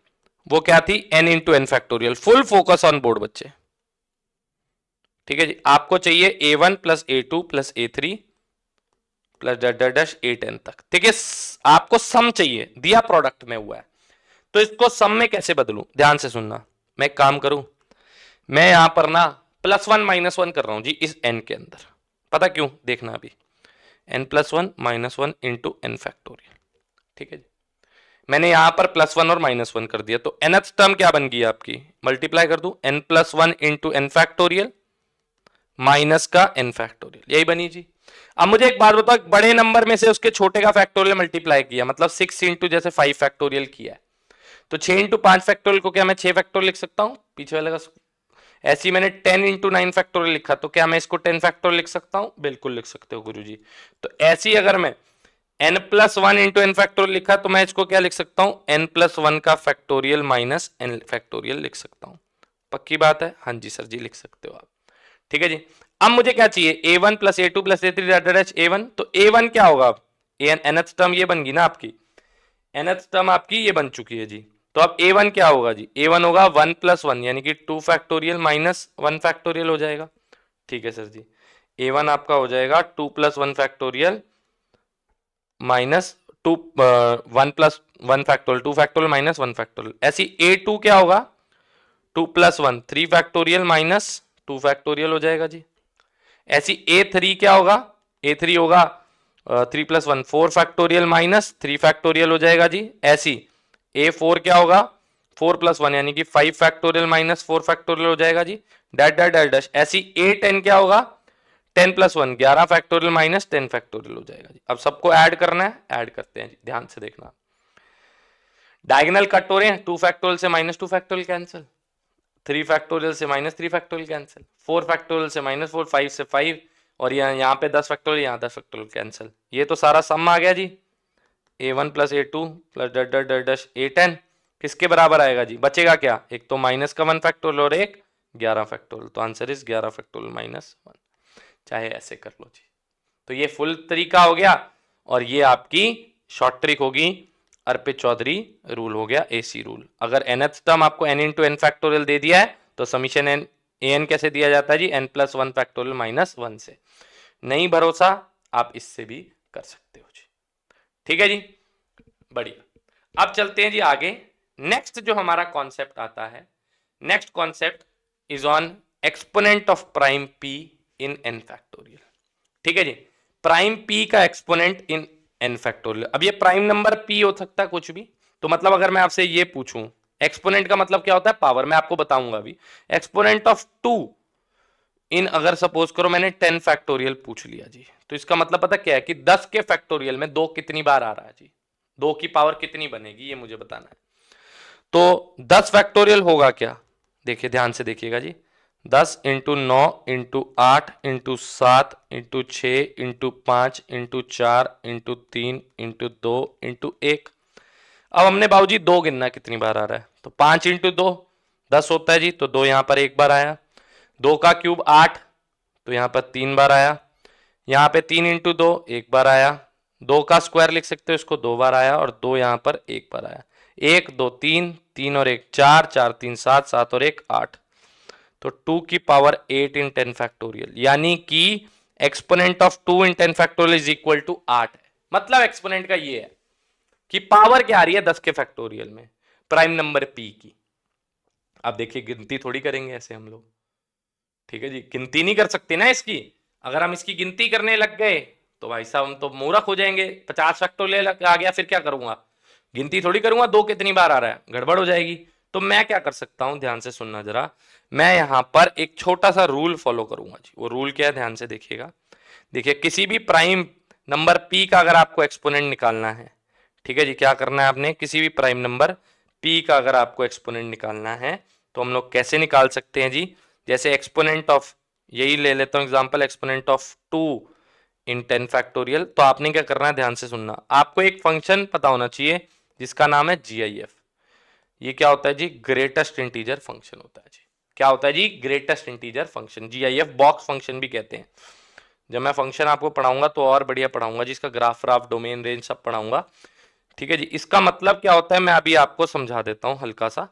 वो क्या थी? n into N factorial. Full focus on board बच्चे। ठीक है जी। आपको चाहिए a1 plus a2 plus a3 plus dash a10 तक। ठीक है, आपको सम चाहिए, दिया प्रोडक्ट में हुआ है, तो इसको सम में कैसे बदलूं? ध्यान से सुनना। मैं एक काम करूं, मैं यहां पर ना प्लस वन माइनस वन कर रहा हूं जी इस n के अंदर। पता क्यों? देखना अभी। n plus one minus one into N factorial. ठीक है जी। मैंने यहां पर प्लस वन और माइनस वन कर दिया, तो nth टर्म क्या बन गई आपकी? मल्टीप्लाई कर दूं, n plus one into N factorial minus का n फैक्टोरियल, यही बनी जी। अब मुझे एक बात बताओ, बड़े नंबर में से उसके छोटे का फैक्टोरियल मल्टीप्लाई किया, मतलब 6 इंटू जैसे 5 फैक्टोरियल किया है, तो 6 इंटू 5 फैक्टोरियल को क्या मैं 6 फैक्टोरियल लिख सकता हूं? पीछे वाले का ऐसी मैंने 10 इंटू 9 फैक्टोरियल लिखा, तो क्या मैं इसको 10 फैक्टोरियल लिख सकता हूं? बिल्कुल लिख सकते हो गुरुजी। तो ऐसी अगर मैं n plus one into N factorial लिखा, तो मैं इसको क्या लिख सकता हूं? n प्लस वन का फैक्टोरियल माइनस एन फैक्टोरियल लिख सकता हूं। पक्की बात है? हाँ जी सर जी, लिख सकते हो आप। ठीक है जी। अब मुझे क्या चाहिए? a1 plus a2 plus a3 a1, तो a1 क्या होगा? nth टर्म ये बन गई ना आपकी, nth टर्म आपकी ये बन चुकी है जी। तो अब a1 क्या होगा जी? a1 होगा 1 प्लस वन यानी कि 2 फैक्टोरियल माइनस 1 फैक्टोरियल हो जाएगा। ठीक है सर जी। a1 आपका हो जाएगा 2 plus one factorial minus two, 1 plus one factorial, 2 factorial minus 1 factorial. ऐसी a2 क्या होगा? 2 plus one 3 factorial minus 2 factorial हो जाएगा जी। ऐसी a3 क्या होगा? a3 होगा 3 plus one 4 factorial minus 3 factorial हो जाएगा जी। ऐसी a4 क्या होगा? 4 प्लस वन यानी कि 5 फैक्टोरियल माइनस 4 फैक्टोरियल हो जाएगा जी। डैश। ऐसी a10 क्या होगा? 10 plus one 11 factorial minus 10 factorial हो जाएगा जी। अब सबको ऐड करना है, ऐड करते हैं जी, ध्यान से देखना। डायगोनल कट हो रहे हैं, 2 फैक्टोरियल से माइनस 2 फैक्टोरियल कैंसिल, 3 फैक्टोरियल से माइनस 3 फैक्टोरियल कैंसिल, 4 फैक्टोरियल से माइनस 4, 5 से 5, और यहाँ पे 10 फैक्टोरियल, यहाँ 10 फैक्टोरियल कैंसिल। ये तो सारा सम आ गया जी। a1 plus a2 plus dash a10 किसके बराबर आएगा जी? बचेगा क्या? एक तो माइनस का 1 फैक्टोरियल और एक 11 फैक्टोरियल, तो आंसर इज 11 फैक्टोरियल माइनस 1। चाहे ऐसे कर लो जी। तो ये फुल तरीका हो गया, और ये आपकी शॉर्ट ट्रिक होगी, अर्पित चौधरी रूल हो गया, एसी रूल। अगर nth टर्म आपको n इंटू एन फैक्टोरियल दे दिया है, तो समीशन एन एन कैसे दिया जाता है जी? n plus one factorial minus one से। नहीं भरोसा, आप इससे भी कर सकते हो जी। ठीक है जी, बढ़िया। अब चलते हैं जी आगे। नेक्स्ट जो हमारा कॉन्सेप्ट आता है, next concept is on exponent of prime p in n factorial. ठीक है जी, प्राइम p का एक्सपोनेंट इन n फैक्टोरियल। अब ये प्राइम नंबर p हो सकता है कुछ भी, तो मतलब अगर मैं आपसे ये पूछूं, एक्सपोनेंट का मतलब क्या होता है? पावर। मैं आपको बताऊंगा अभी। एक्सपोनेंट ऑफ 2 इन, अगर सपोज करो मैंने 10 फैक्टोरियल पूछ लिया जी, तो इसका मतलब पता क्या है कि 10 के फैक्टोरियल में 2 कितनी बार आ रहा है जी? 2 की पावर कितनी बनेगी, ये मुझे बताना है। तो 10 फैक्टोरियल होगा क्या? देखिए ध्यान से देखिएगा जी। 10 into 9 into 8 into 7 into 6 into 5 into 4 into 3 into 2 into 1। अब हमने बाबूजी 2 गिनना कितनी बार आ रहा है, तो 5 इंटू 2 10 होता है जी, तो 2 यहां पर एक बार आया। 2 का क्यूब 8, तो यहां पर 3 बार आया। यहां पे 3 इंटू 2 एक बार आया। 2 का स्क्वायर लिख सकते हो, इसको 2 बार आया और 2 यहां पर 1 बार आया। 1 2 3, 3 और 1 4, 4 3 7, 7 और 1 8। तो 2 की पावर 8 इन 10 फैक्टोरियल, यानी कि exponent of 2 in 10 factorial is equal to 8 है। मतलब एक्सपोनेंट का ये है कि पावर क्या आ रही है 10 के फैक्टोरियल में, प्राइम नंबर पी की। अब देखिए गिनती थोड़ी करेंगे ऐसे हम लोग, ठीक है जी, गिनती नहीं कर सकते ना इसकी। अगर हम इसकी गिनती करने लग गए तो भाई साहब हम तो मूर्ख हो जाएंगे। 50 फैक्टोरियल आ गया, फिर क्या करूंगा, गिनती थोड़ी करूंगा 2 कितनी बार आ रहा है, गड़बड़ हो जाएगी। तो मैं क्या कर सकता हूं, ध्यान से सुनना जरा, मैं यहां पर एक छोटा सा रूल फॉलो करूंगा जी। वो रूल क्या है, ध्यान से देखिएगा। देखिए किसी भी प्राइम नंबर पी का अगर आपको एक्सपोनेंट निकालना है, ठीक है जी, क्या करना है आपने, किसी भी प्राइम नंबर पी का अगर आपको एक्सपोनेंट निकालना है तो हम लोग कैसे निकाल सकते हैं जी। जैसे एक्सपोनेंट ऑफ, यही ले लेता हूं example, exponent of 2 in 10 factorial. तो आपने क्या करना है, ध्यान से सुनना, आपको एक फंक्शन पता होना चाहिए जिसका नाम है जीआईएफ। ये क्या होता है जी, ग्रेटेस्ट इंटीजर फंक्शन होता है जी। क्या होता है जी, greatest integer function, GIF box function भी कहते हैं। जब मैं फंक्शन आपको पढ़ाऊंगा तो और बढ़िया पढ़ाऊंगा जिसका ग्राफ व्राफ डोमेन रेंज सब पढ़ाऊंगा, ठीक है जी। इसका मतलब क्या होता है मैं अभी आपको समझा देता हूं हल्का सा,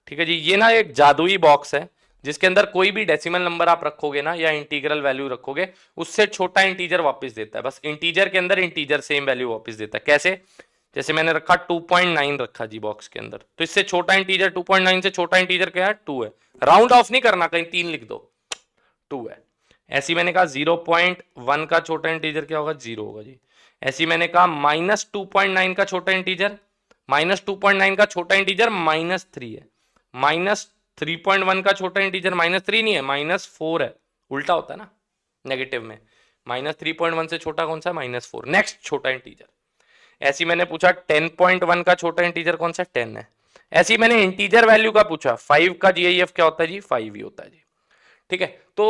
ठीक है जी। ये ना एक जादुई बॉक्स है जिसके अंदर कोई भी डेसिमल नंबर आप रखोगे ना या इंटीग्रल वैल्यू रखोगे, उससे छोटा इंटीजर वापस देता है। बस इंटीजर के अंदर इंटीजर सेम वैल्यू वापस देता है। कैसे, जैसे मैंने रखा 2.9 रखा जी बॉक्स के अंदर, तो इससे छोटा इंटीजर 2.9 से छोटा इंटीजर क्या है, 2 है। राउंड ऑफ नहीं करना, कहीं 3 लिख दो, 2 है। ऐसी मैंने कहा 0.1 का छोटा इंटीजर क्या होगा, 0 होगा जी। ऐसी मैंने कहा -2.9 का छोटा इंटीजर, -2.9 का छोटा इंटीजर -3 है। -3.1 का छोटा इंटीजर -3 नहीं है, -4 है। उल्टा होता है ना नेगेटिव में, -3.1 से छोटा कौन सा, -4, नेक्स्ट छोटा इंटीजर। ऐसी मैंने पूछा 10.1 का छोटा इंटीजर कौन सा, 10 है। ऐसी मैंने इंटीजर वैल्यू का पूछा, 5 का जीआईएफ क्या होता है जी, 5 ही होता है जी, ठीक है। तो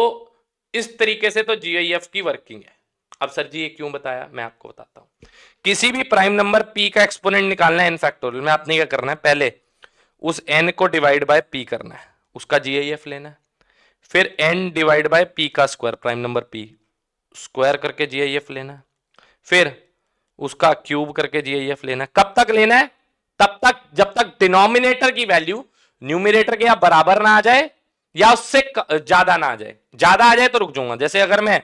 इस तरीके से तो जीआईएफ की वर्किंग है। अब सर जी ये क्यों बताया, मैं आपको बताता हूं। किसी भी प्राइम नंबर पी का एक्सपोनेंट निकालना है एन फैक्टोरियल में, आपने क्या करना है, पहले उस एन को डिवाइड बाय पी करना है, उसका जीआईएफ लेना है। फिर एन डिवाइड बाय पी का square, prime number P square करके जीआईएफ लेना है। फिर उसका क्यूब करके जीआईएफ लेना है। कब तक लेना है, तब तक जब तक डिनोमिनेटर की वैल्यू न्यूमिनेटर के या बराबर ना आ जाए या उससे ज्यादा ना आ जाए। ज्यादा आ जाए तो रुक जाऊंगा, जैसे अगर मैं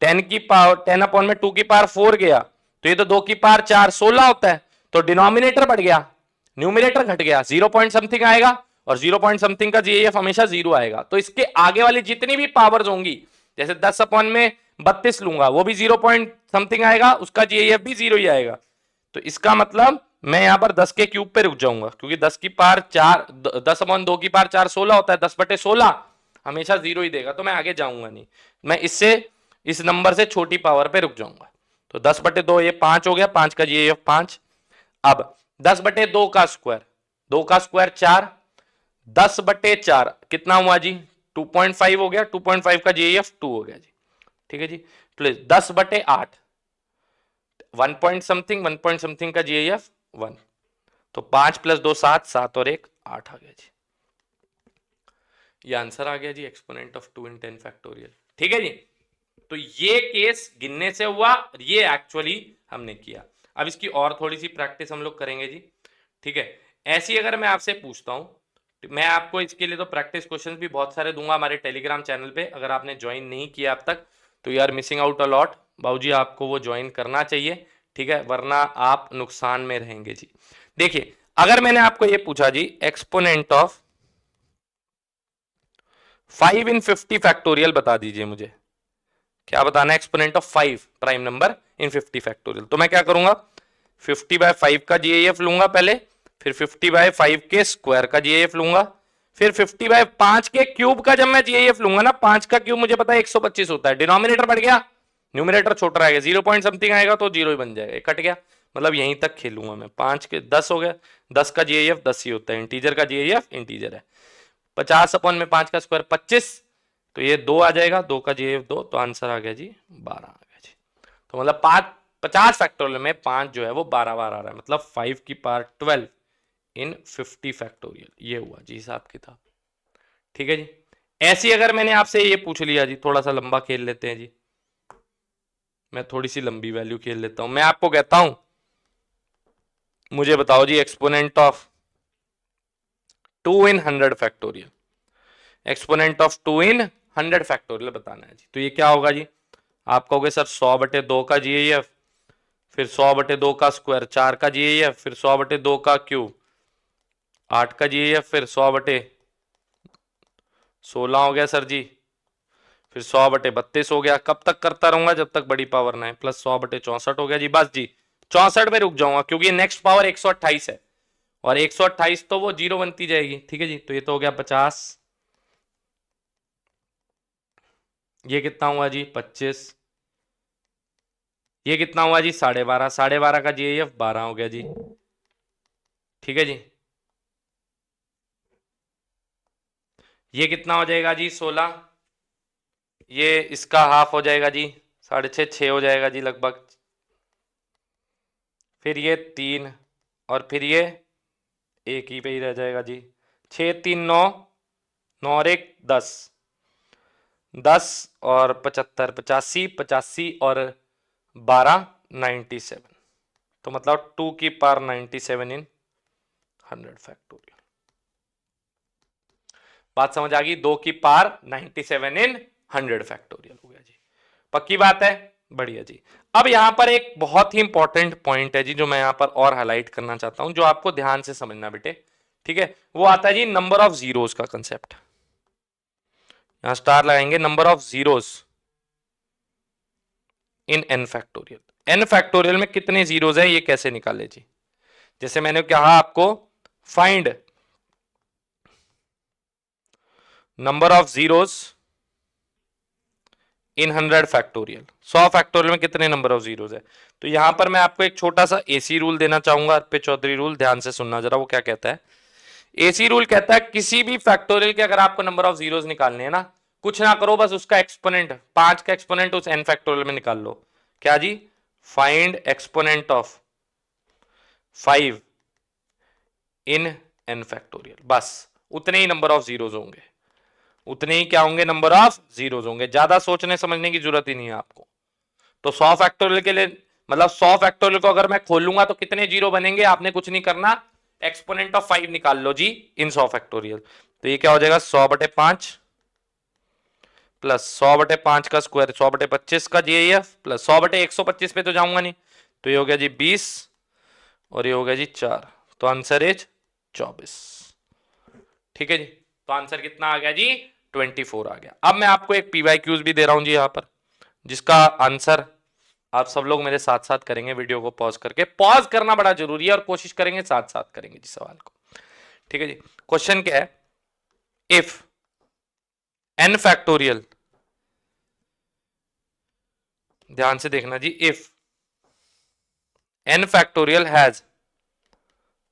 10 अपॉन में 2 की पावर 4 गया तो ये तो 2 की पावर 4 16 होता है, तो डिनोमिनेटर बढ़ गया न्यूमिनेटर घट गया, 0 पॉइंट समथिंग आएगा और 0 पॉइंट समथिंग का जीएफ हमेशा 0 आएगा। तो इसके आगे वाली जितनी भी पावर्स होंगी, जैसे 10 अपॉन में 32 लूंगा वो भी 0 पॉइंट समथिंग आएगा, उसका जीएफ भी 0 ही आएगा। तो इसका मतलब मैं यहां पर 10 के क्यूब पे रुक जाऊंगा, क्योंकि 10 की पावर 4, 10 अपॉन 2 की पावर 4 16 होता है, 10/16 हमेशा 0 ही देगा, तो मैं आगे जाऊंगा नहीं, मैं इससे इस नंबर से छोटी पावर पे रुक जाऊंगा। तो 10/2 ये 5 हो गया, 5 का जीएफ 5। अब 10/2 का स्क्वायर, 2 का स्क्वायर 4, 10/4 कितना हुआ जी, 2.5 हो गया, 2.5 का जीएफ 2 हो गया जी, ठीक है जी। प्लस 10/8, 1 पॉइंट समथिंग, 1 पॉइंट समथिंग का जीएफ 1, तो 5 + 2 7, 7 और 1 8 आ गया जी। ये आंसर आ गया जी, एक्सपोनेंट ऑफ 2 इन 10 फैक्टोरियल, ठीक है जी। तो ये केस गिनने से हुआ, ये एक्चुअली हमने किया। अब इसकी और थोड़ी सी प्रैक्टिस हम लोग करेंगे जी, ठीक है। ऐसी अगर मैं आपसे पूछता हूं, मैं आपको इसके लिए तो प्रैक्टिस क्वेश्चंस भी बहुत सारे दूंगा हमारे टेलीग्राम चैनल पे। अगर आपने ज्वाइन नहीं किया अब तक तो you are missing out a lot, बाबूजी आपको वो ज्वाइन करना चाहिए, ठीक है, वरना आप नुकसान में रहेंगे जी। देखिए अगर मैंने आपको ये पूछा जी, एक्सपोनेंट ऑफ 5 इन 50 फैक्टोरियल बता दीजिए मुझे, क्या बताना है, exponent of 5 prime number in 50 factorial. तो मैं क्या करूंगा, 50/5 का जीएफ लूंगा पहले, फिर 50/5 के स्क्वायर का जीएफ लूंगा, फिर 50/5 के क्यूब का जब मैं जीएफ लूंगा ना, 5 का क्यूब मुझे पता है 125 होता है, डिनोमिनेटर बढ़ गया न्यूमिनेटर छोटा रहेगा, 0 पॉइंट समथिंग आएगा तो 0 ही बन जाएगा, कट गया, मतलब यहीं तक खेलूंगा मैं। 5 के 10 हो गया, 10 का जीएफ 10 ही होता है, इंटीजर का जीएफ इंटीजर है। 50 अपॉन में 5 का स्क्वायर 25, तो ये 2 आ जाएगा, 2 का जीएफ 2, तो आंसर आ गया जी 12 आ गया जी। तो मतलब 50 फैक्टोरियल में 5 जो है वो 12 बार आ रहा है, मतलब 5 की पावर 12 इन 50 फैक्टोरियल, ये हुआ जी हिसाब किताब, ठीक है जी। ऐसी अगर मैंने आपसे ये पूछ लिया जी, थोड़ा सा लंबा खेल लेते हैं जी, मैं थोड़ी सी लंबी वैल्यू खेल लेता हूं। मैं आपको कहता हूं, मुझे बताओ जी exponent of 2 in 100 factorial, exponent of 2 in 100 factorial बताना है जी। तो ये क्या होगा जी, आप कहोगे सर 100/2 का जीएफ, फिर 100/2 का स्क्वायर, 4 का जीएफ, फिर 100/2 का क्यूब, 8 का जीएफ, फिर 100/16 हो गया सर जी, फिर 100/32 हो गया। कब तक करता रहूंगा, जब तक बड़ी पावर ना है, प्लस 100/64 हो गया जी। बस जी 64 पे रुक जाऊंगा, क्योंकि नेक्स्ट पावर 128 है, और 128 तो वो जीरो बनती जाएगी। ठीक है जी, तो ये तो हो गया 50, ये कितना हुआ जी 25, ये कितना हुआ जी 12.5, 12.5 का जीएफ 12 हो गया जी। ठीक है जी, ये कितना हो जाएगा जी 16, ये इसका हाफ हो जाएगा जी 6.5, 6 हो जाएगा जी लगभग, फिर ये 3, और फिर ये एक ही पे ही रह जाएगा जी। 6 3 9, 9 और 1 10, 10 और 75 85, 85 और 12 97, तो मतलब 2 की पावर 97 इन 100 फैक्टोरियल। बात समझ आ गई, 2 की पावर 97 इन 100 फैक्टोरियल हो गया जी। पक्की बात है, बढ़िया जी। अब यहां पर एक बहुत ही इंपॉर्टेंट पॉइंट है जी, जो मैं यहां पर और हाईलाइट करना चाहता हूं, जो आपको ध्यान से समझना बेटे। ठीक है, वो आता है जी नंबर ऑफ जीरोस का कंसेप्ट। यहां स्टार लगाएंगे, number of zeros in N factorial. N factorial में कितने जीरोस है, ये कैसे निकाले जी। जैसे मैंने कहा आपको, find number of zeros in 100 factorial. 100 factorial में कितने नंबर ऑफ जीरोस है। तो यहां पर मैं आपको एक छोटा सा एसी रूल देना चाहूंगा, अर्पित चौधरी रूल, ध्यान से सुनना जरा, वो क्या कहता है। एसी रूल कहता है किसी भी फैक्टोरियल के अगर आपको नंबर ऑफ जीरोस निकालने हैं ना, कुछ ना करो, बस उसका एक्सपोनेंट 5 का एक्सपोनेंट उस एन फैक्टोरियल में निकाल लो। क्या जी, find exponent of 5 in N factorial. बस उतने ही नंबर ऑफ जीरोस होंगे, उतने ही क्या होंगे, नंबर ऑफ जीरोस होंगे। ज्यादा सोचने समझने की जरूरत ही नहीं है आपको। तो 100 फैक्टोरियल के लिए, मतलब 100 फैक्टोरियल को अगर मैं खोलूंगा तो कितने जीरो बनेंगे, आपने कुछ नहीं करना, एक्सपोनेंट ऑफ 5 निकाल लो जी इन 100 फैक्टोरियल। तो ये क्या हो जाएगा, 100/5 प्लस 100/5 का स्क्वायर, 100/25 का जीएफ, प्लस 100/125 पे तो जाऊंगा नहीं, तो ये हो गया जी 20, और ये हो गया जी 4, तो आंसर इज 24। ठीक है जी, तो आंसर कितना आ गया जी 24 आ गया। अब मैं आपको एक पीवाईक्यूज भी दे रहा हूं जी यहां पर, जिसका आंसर आप सब लोग मेरे साथ साथ करेंगे, वीडियो को पॉज करके। पॉज करना बड़ा जरूरी है, और कोशिश करेंगे साथ साथ करेंगे जी सवाल को। ठीक है जी, क्वेश्चन क्या है, इफ एन फैक्टोरियल, ध्यान से देखना जी, if n factorial has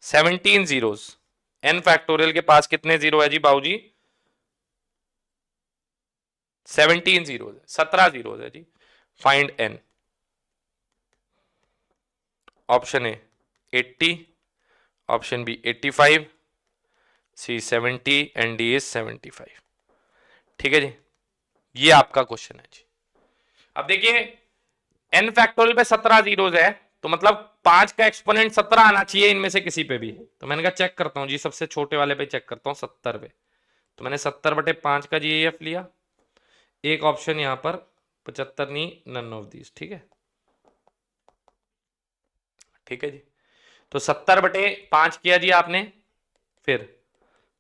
17 zeros, n factorial के पास कितने जीरो है जी बाबूजी, 17 जीरो, 17 जीरो है जी। Find n. Option A 80, option B 85, C 70 and D is 75। ठीक है जी, ये आपका क्वेश्चन है जी। अब देखिए, एन फैक्टोरियल पे 17 जीरोस है, तो मतलब 5 का एक्सपोनेंट 17 आना चाहिए इनमें से किसी पे भी। तो मैंने कहा चेक करता हूं जी, सबसे छोटे वाले पे चेक करता हूं, 70 पे। तो मैंने 70/5 का जीएफ लिया। एक ऑप्शन यहां पर 75 नहीं, नन ऑफ दीज। ठीक है, ठीक है जी। तो 70/5 किया जी आपने, फिर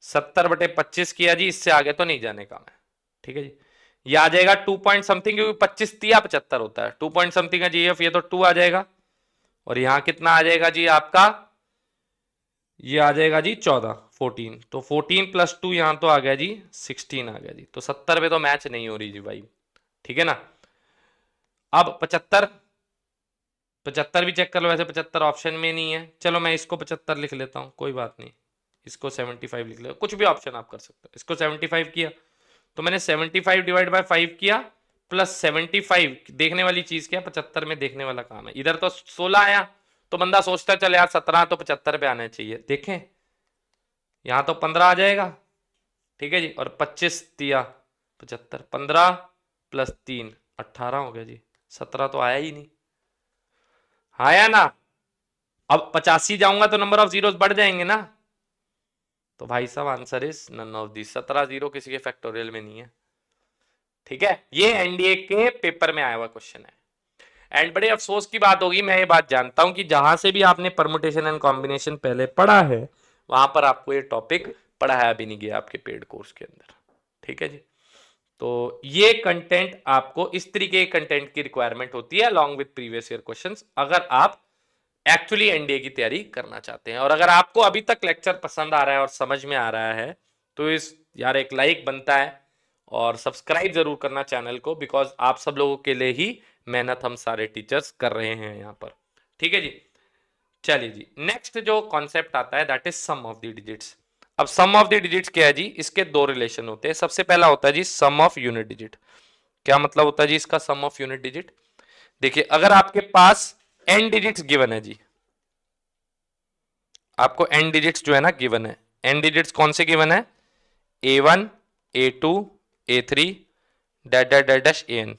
70/25 किया जी, इससे आगे तो नहीं जाने का मैं। ठीक है जी, ये आ जाएगा 2 पॉइंट समथिंग, क्योंकि 25 तिया 75 होता है, 2 पॉइंट समथिंग का जीएफ, ये तो 2 आ जाएगा। और यहां कितना आ जाएगा जी आपका, ये आ जाएगा जी 14, 14, तो 14 प्लस 2 यहां तो आ गया जी 16 आ गया जी। तो 70 पे तो मैच नहीं हो रही जी भाई। ठीक है ना। अब 75, 75 भी चेक कर लो, वैसे 75 ऑप्शन में नहीं है, चलो मैं इसको 75 लिख लेता हूं, कोई बात नहीं। इसको 75 लिख लो, कुछ भी ऑप्शन आप कर सकते हो। इसको 75 किया, तो मैंने 75 डिवाइड बाय 5 किया, प्लस 75 देखने वाली चीज क्या, 75 में देखने वाला काम है। इधर तो 16 आया, तो बंदा सोचता चल यार 17 तो 75 पे आने चाहिए, देखें यहां तो 15 आ जाएगा। ठीक है जी, और 25 दिया 75, 15 प्लस 3 18 हो गया जी। 17 तो आया ही नहीं, आया ना। अब 85 जाऊंगा तो नंबर ऑफ जीरोस बढ़ जाएंगे ना, तो भाई साहब answer is none of the. 17 zero किसी के फैक्टोरियल में नहीं है, ठीक है। ये एनडीए के पेपर में आया हुआ क्वेश्चन है। एंड बड़े अफसोस की बात होगी, मैं ये बात जानता हूं कि जहां से भी आपने परमुटेशन एंड कॉम्बिनेशन पहले पढ़ा है वहां पर आपको ये टॉपिक पढ़ाया भी नहीं गया आपके पेड कोर्स के अंदर, ठीक है जी। तो ये कंटेंट आपको, इस तरीके के कंटेंट की रिक्वायरमेंट होती है along with previous year questions, अगर आप एक्चुअली एनडीए की तैयारी करना चाहते हैं। और अगर आपको अभी तक लेक्चर पसंद आ रहा है और समझ में आ रहा है तो इस यार एक लाइक बनता है और सब्सक्राइब जरूर करना चैनल को, बिकॉज आप सब लोगों के लिए ही मेहनत हम सारे टीचर्स कर रहे हैं यहाँ पर, ठीक है जी। चलिए जी, नेक्स्ट जो कॉन्सेप्ट आता है that is sum of the digits. अब सम ऑफ द डिजिट्स क्या है जी, इसके दो रिलेशन होते हैं। सबसे पहला होता है जी सम ऑफ यूनिट डिजिट। क्या मतलब होता है जी इसका सम ऑफ यूनिट डिजिट? देखिए अगर आपके पास n डिजिट्स गिवन है जी, आपको n डिजिट्स जो है ना गिवन है, n डिजिट्स कौन से गिवन है? a1 a2 a3 dash dash dash dash an।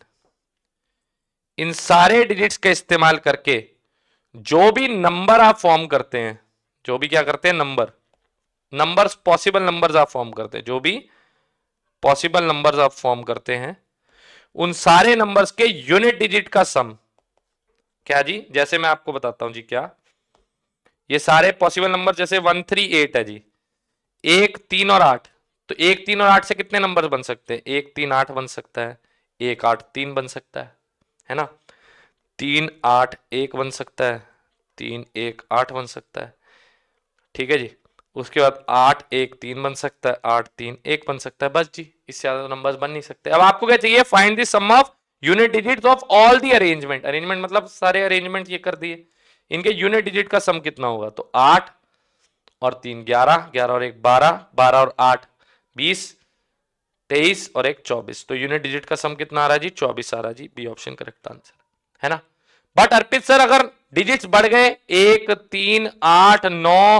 इन सारे डिजिट्स का इस्तेमाल करके जो भी नंबर आप फॉर्म करते हैं, जो भी क्या करते हैं नंबर्स पॉसिबल नंबर्स आप फॉर्म करते हैं, जो भी पॉसिबल नंबर्स आप फॉर्म करते हैं, उन सारे नंबर्स के यूनिट डिजिट का सम क्या जी? जैसे मैं आपको बताता हूं जी, क्या ये सारे पॉसिबल नंबर, जैसे 138 है जी, 1 3 और 8, तो 1 3 और 8 से कितने नंबर बन सकते हैं? 1 3 8 बन सकता है, 1 8 3 बन सकता है ना, 3 8 1 बन सकता है, 3 1 8 बन सकता है, ठीक है जी। उसके बाद 8 1 3 बन सकता है, 8 3 1 बन सकता है, बस जी, इससे ज्यादा नंबर्स बन नहीं सकते। अब आपको क्या चाहिए? Find the sum of unit digits of all the arrangement. Arrangement मतलब सारे अरेंजमेंट ये कर दिए, इनके यूनिट डिजिट का सम कितना होगा? तो 8 और 3 11, 11 और 1 12, 12 और 8 20, 23 और 1 24, तो यूनिट डिजिट का सम कितना आ रहा है जी? 24 आ रहा है जी। बी ऑप्शन करेक्ट आंसर है ना। बट अर्पित सर अगर डिजिट्स बढ़ गए 1 3 8 9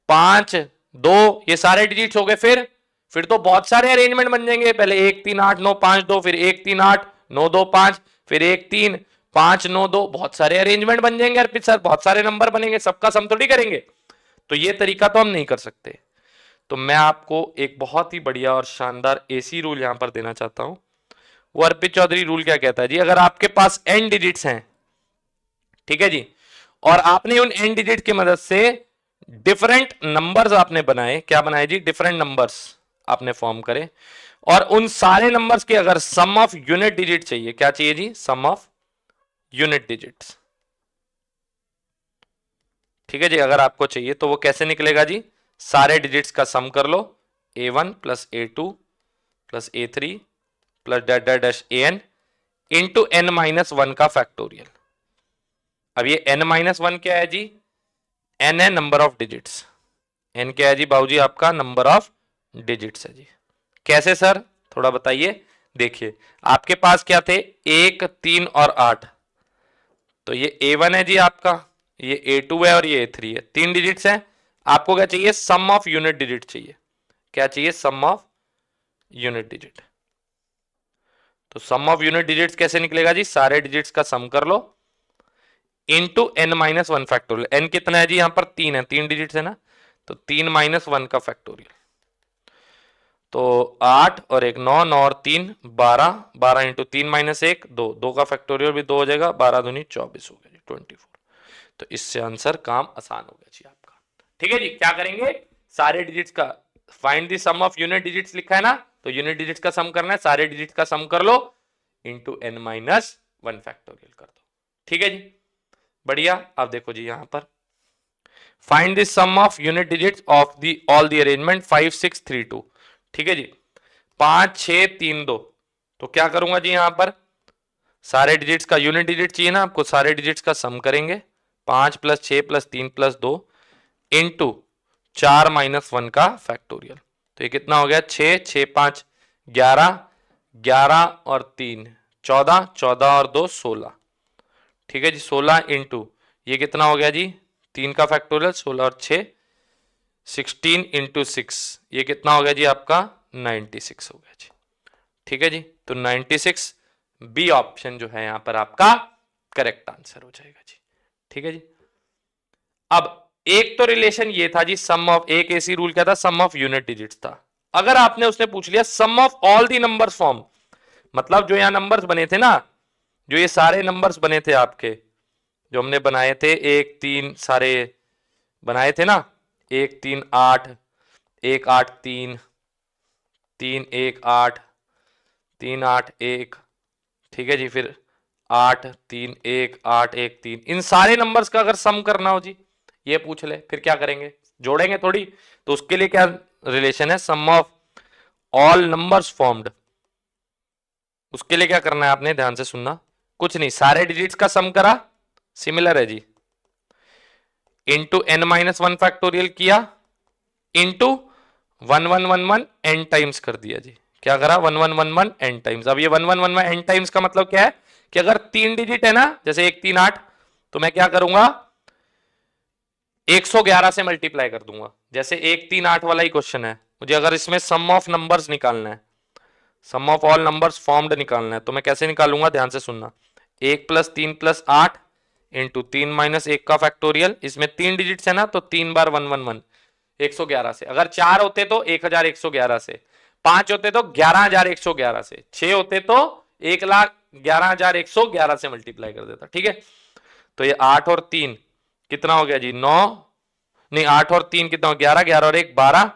5 2, ये सारे डिजिट्स हो गए, फिर तो बहुत सारे अरेंजमेंट बन जाएंगे। पहले 1 3 8 9 5 2, फिर 1 3 8 9 2 5, फिर 1 3 5 9 2, बहुत सारे अरेंजमेंट बन जाएंगे अर्पित सर, बहुत सारे नंबर बनेंगे, सबका सम थोड़ी करेंगे। तो ये तरीका तो हम नहीं कर सकते। तो मैं आपको एक बहुत ही बढ़िया और शानदार एसी रूल यहां पर देना चाहता हूं। वो अर्पित चौधरी रूल क्या कहता है जी? अगर आपके पास n डिजिट्स हैं, ठीक है जी, और आपने उन n डिजिट की मदद से डिफरेंट नंबर्स आपने बनाए, क्या बनाए जी? डिफरेंट नंबर्स आपने फॉर्म करे, और उन सारे नंबर्स के अगर सम ऑफ यूनिट डिजिट चाहिए, क्या चाहिए जी? सम ऑफ यूनिट डिजिट्स, ठीक है जी। अगर आपको चाहिए तो वो कैसे निकलेगा जी? सारे डिजिट्स का सम कर लो, a1 plus a2 plus a3 plus dash dash dash an into n minus 1 का फैक्टोरियल। अब ये n माइनस 1 क्या है जी? n है नंबर ऑफ डिजिट्स, n क्या है जी बाबूजी? आपका नंबर ऑफ डिजिट्स है जी। कैसे सर, थोड़ा बताइए। देखिए आपके पास क्या थे? 1 3 और 8, तो ये a1 है जी आपका, ये a2 है और ये a3 है, 3 डिजिट्स हैं। आपको क्या चाहिए? सम ऑफ यूनिट डिजिट चाहिए। क्या चाहिए? सम ऑफ यूनिट डिजिट। तो सम ऑफ यूनिट डिजिट्स कैसे निकलेगा जी? सारे डिजिट्स का सम कर लो into n minus 1 factorial. n कितना है जी? यहां पर 3 है, 3 डिजिट्स है ना, तो 3 माइनस 1 का फैक्टोरियल, तो 8 और 1 9, 9 और 3 12, 12 इंटू 3 माइनस 1 2, 2 का फैक्टोरियल भी 2 हो जाएगा, 12 दूनी 24 हो गया जी, 24। तो इससे आंसर काम आसान हो गया जी आपका, ठीक है जी। क्या करेंगे? सारे डिजिट्स का find the sum of unit digits लिखा है ना, तो यूनिट डिजिट्स का सम करना है, सारे डिजिट्स का सम कर लो इंटू n माइनस 1 फैक्टोरियल कर दो, ठीक है जी। बढ़िया। अब देखो जी यहां पर find the sum of unit digits of the all the arrangement 5 6 3 2, ठीक है जी। 5 6 3 2, तो क्या करूंगा जी? यहां पर सारे डिजिट्स का यूनिट डिजिट चाहिए ना आपको, सारे डिजिट्स का सम करेंगे, 5 plus 6 plus 3 plus 2 into 4 minus 1 का फैक्टोरियल। तो ये कितना हो गया? 6 6 5 11, 11 और 3 14, 14 और 2 16, ठीक है जी। 16 इंटू ये कितना हो गया जी? 3 का फैक्टोरियल, 16 और 6 16 इंटू 6, ये कितना हो गया जी आपका? 96 हो गया जी, ठीक है जी। तो 96 बी ऑप्शन जो है यहां पर आपका करेक्ट आंसर हो जाएगा जी। ठीक है जी। अब एक तो रिलेशन ये था जी, सम ऑफ, एक ऐसी रूल क्या था, सम ऑफ यूनिट डिजिट्स था। अगर आपने उसने पूछ लिया sum of all the numbers form, मतलब जो यहां नंबर्स बने थे ना, जो ये सारे नंबर्स बने थे आपके, जो हमने बनाए थे, 1 3 सारे बनाए थे ना, 1 3 8, 1 8 3, 3 1 8, 3 8 1, ठीक है जी, फिर 8 3 1 8 1 3, इन सारे नंबर्स का अगर सम करना हो जी, ये पूछ ले, फिर क्या करेंगे, जोड़ेंगे थोड़ी, तो उसके लिए क्या रिलेशन है, सम ऑफ ऑल नंबर्स फॉर्म्ड, उसके लिए क्या करना है आपने, ध्यान से सुनना, कुछ नहीं, सारे डिजिट्स का सम करा, सिमिलर है जी, इंटू n-1 फैक्टोरियल किया, इंटू 1111 n टाइम्स कर दिया जी, क्या करा, 1111 n टाइम्स। अब ये 1111 n टाइम्स का मतलब क्या है कि अगर 3 डिजिट है ना, जैसे 1 3 8, तो मैं क्या करूंगा, 111 से मल्टीप्लाई कर दूंगा, जैसे 1 3 8 वाला ही क्वेश्चन है, मुझे अगर इसमें सम ऑफ नंबर्स निकालना है, सम ऑफ ऑल नंबर्स फॉर्म्ड निकालना है, तो मैं कैसे निकालूंगा, ध्यान से सुनना, 1 + 3 + 8 इंटू 3 - 1 का फैक्टोरियल, इसमें 3 डिजिट्स है ना, तो 3 बार 111, 111 से, अगर 4 होते तो 1111 से, 5 होते तो 11111 से, 6 होते तो 1,11,111 से मल्टीप्लाई कर देता। ठीक है, तो ये 8 और 3 कितना हो गया जी, 9, नहीं 8 और 3 कितना हो, 11, 11 और 1 12,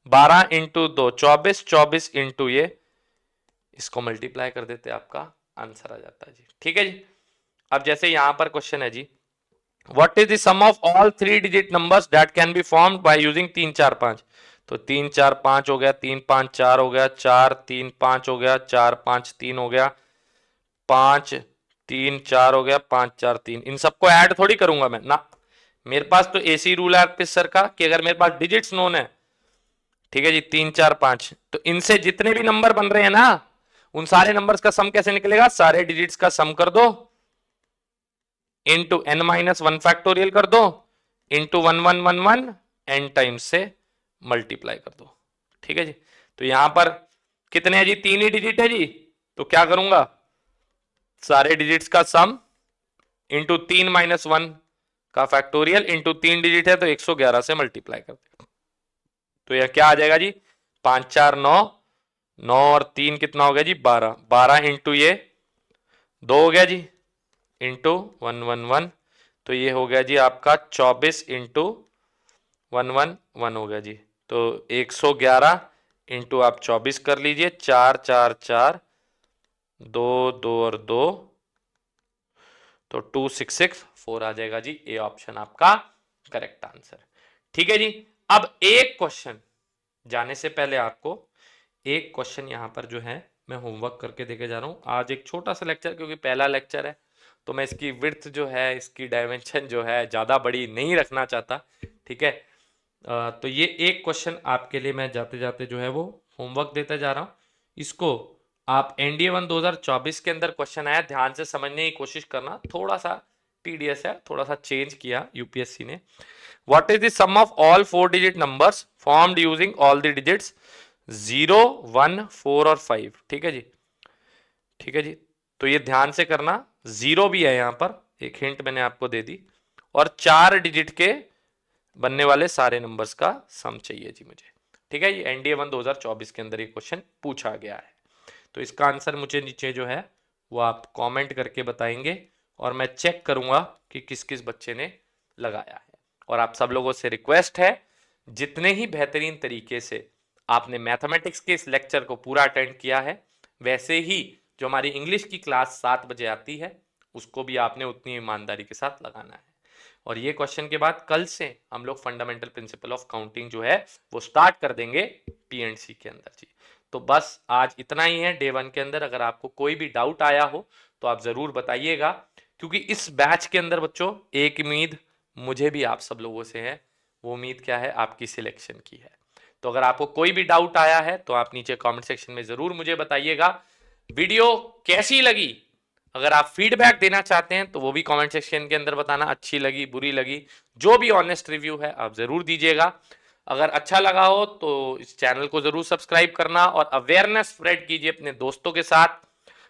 12 इंटू 2 24, 24 इंटू ये, इसको मल्टीप्लाई कर देते, आपका आंसर आ जाता है जी। ठीक है जी। अब जैसे यहां पर क्वेश्चन है जी, what is the sum of all 3 digit numbers that can be formed by using 3 4 5, तो 3 4 5 हो गया, 3 5 4 हो गया, 4 3 5 हो गया, 4 5 3 हो गया, 5 3 4 हो गया, 5 4 3, इन सबको ऐड थोड़ी करूंगा मैं ना, मेरे पास तो ऐसी रूल है आपके सर का कि अगर मेरे पास डिजिट्स नोन है, ठीक है जी, 3 4 5, तो इनसे जितने भी नंबर बन रहे हैं ना, उन सारे नंबर्स का सम कैसे निकलेगा, सारे डिजिट्स का सम कर दो, इंटू n-1 फैक्टोरियल कर दो, इंटू 1111 n टाइम्स से मल्टीप्लाई कर दो। ठीक है जी। तो यहां पर कितने हैं जी, 3 ही डिजिट है जी, तो क्या करूंगा, सारे डिजिट्स का सम इंटू 3 - 1 का फैक्टोरियल, इंटू 3 डिजिट है तो 111 से मल्टीप्लाई कर दो, तो यह क्या आ जाएगा जी, 5 4 9, 9 और 3 कितना हो गया जी, 12, 12 इंटू ये 2 हो गया जी, इंटू 111, तो ये हो गया जी आपका 24 इंटू 111 हो गया जी, तो 111 इंटू आप 24 कर लीजिए, 4 4 4, 2 2 और 2, तो 2664 आ जाएगा जी, ए ऑप्शन आपका करेक्ट आंसर। ठीक है जी। अब एक क्वेश्चन जाने से पहले आपको एक क्वेश्चन यहां पर जो है मैं होमवर्क करके देके जा रहा हूं, आज एक छोटा सा लेक्चर, क्योंकि पहला लेक्चर है, तो मैं इसकी विड्थ जो है, इसकी डायमेंशन जो है ज़्यादा बड़ी नहीं रखना चाहता। ठीक है, तो ये एक क्वेश्चन आपके लिए मैं जाते जाते जो है वो होमवर्क देते जा रहा हूँ, इसको आप एनडीए 1 2024 के अंदर क्वेश्चन आया, ध्यान से समझने की कोशिश करना, थोड़ा सा टीडीएस है, थोड़ा सा चेंज किया यूपीएससी ने। What is the sum of all 4 digit numbers formed using all the digits 0 1 4 और 5। ठीक है जी, ठीक है जी, तो ये ध्यान से करना, 0 भी है यहां पर, एक हिंट मैंने आपको दे दी, और 4 डिजिट के बनने वाले सारे नंबर्स का सम चाहिए जी मुझे। ठीक है, ये एनडीए 1 2024 के अंदर ये क्वेश्चन पूछा गया है, तो इसका आंसर मुझे नीचे जो है वो आप कमेंट करके बताएंगे, और मैं चेक करूंगा कि किस किस बच्चे ने लगाया है। और आप सब लोगों से रिक्वेस्ट है, जितने ही बेहतरीन तरीके से आपने मैथमेटिक्स के इस लेक्चर को पूरा अटेंड किया है, वैसे ही जो हमारी इंग्लिश की क्लास 7 बजे आती है, उसको भी आपने उतनी ईमानदारी के साथ लगाना है। और ये क्वेश्चन के बाद कल से हम लोग फंडामेंटल प्रिंसिपल ऑफ काउंटिंग जो है वो स्टार्ट कर देंगे पीएनसी के अंदर जी। तो बस आज इतना ही है डे 1 के अंदर। अगर आपको कोई भी डाउट आया हो तो आप जरूर बताइएगा, क्योंकि इस बैच के अंदर बच्चों एक उम्मीद मुझे भी आप सब लोगों से है, वो उम्मीद क्या है, आपकी सिलेक्शन की है। तो अगर आपको कोई भी डाउट आया है तो आप नीचे कमेंट सेक्शन में जरूर मुझे बताइएगा। वीडियो कैसी लगी, अगर आप फीडबैक देना चाहते हैं तो वो भी कमेंट सेक्शन के अंदर बताना, अच्छी लगी बुरी लगी, जो भी ऑनेस्ट रिव्यू है आप जरूर दीजिएगा। अगर अच्छा लगा हो तो इस चैनल को जरूर सब्सक्राइब करना और अवेयरनेस स्प्रेड कीजिए अपने दोस्तों के साथ,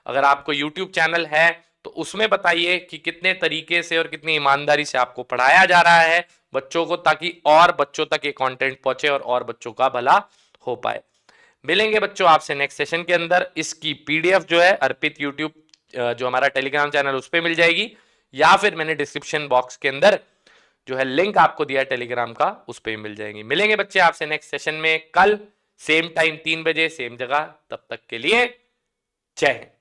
अगर आपको यूट्यूब चैनल है तो उसमें बताइए कि कितने तरीके से और कितनी ईमानदारी से आपको पढ़ाया जा रहा है बच्चों को, ताकि और बच्चों तक ये कंटेंट पहुंचे और बच्चों का भला हो पाए। मिलेंगे बच्चों आपसे नेक्स्ट सेशन के अंदर। इसकी पीडीएफ जो है अर्पित यूट्यूब जो हमारा टेलीग्राम चैनल उस पर मिल जाएगी, या फिर मैंने डिस्क्रिप्शन बॉक्स के अंदर जो है लिंक आपको दिया टेलीग्राम का, उस पर मिल जाएंगी। मिलेंगे बच्चे आपसे नेक्स्ट सेशन में कल सेम टाइम 3 बजे सेम जगह। तब तक के लिए जय हिंद।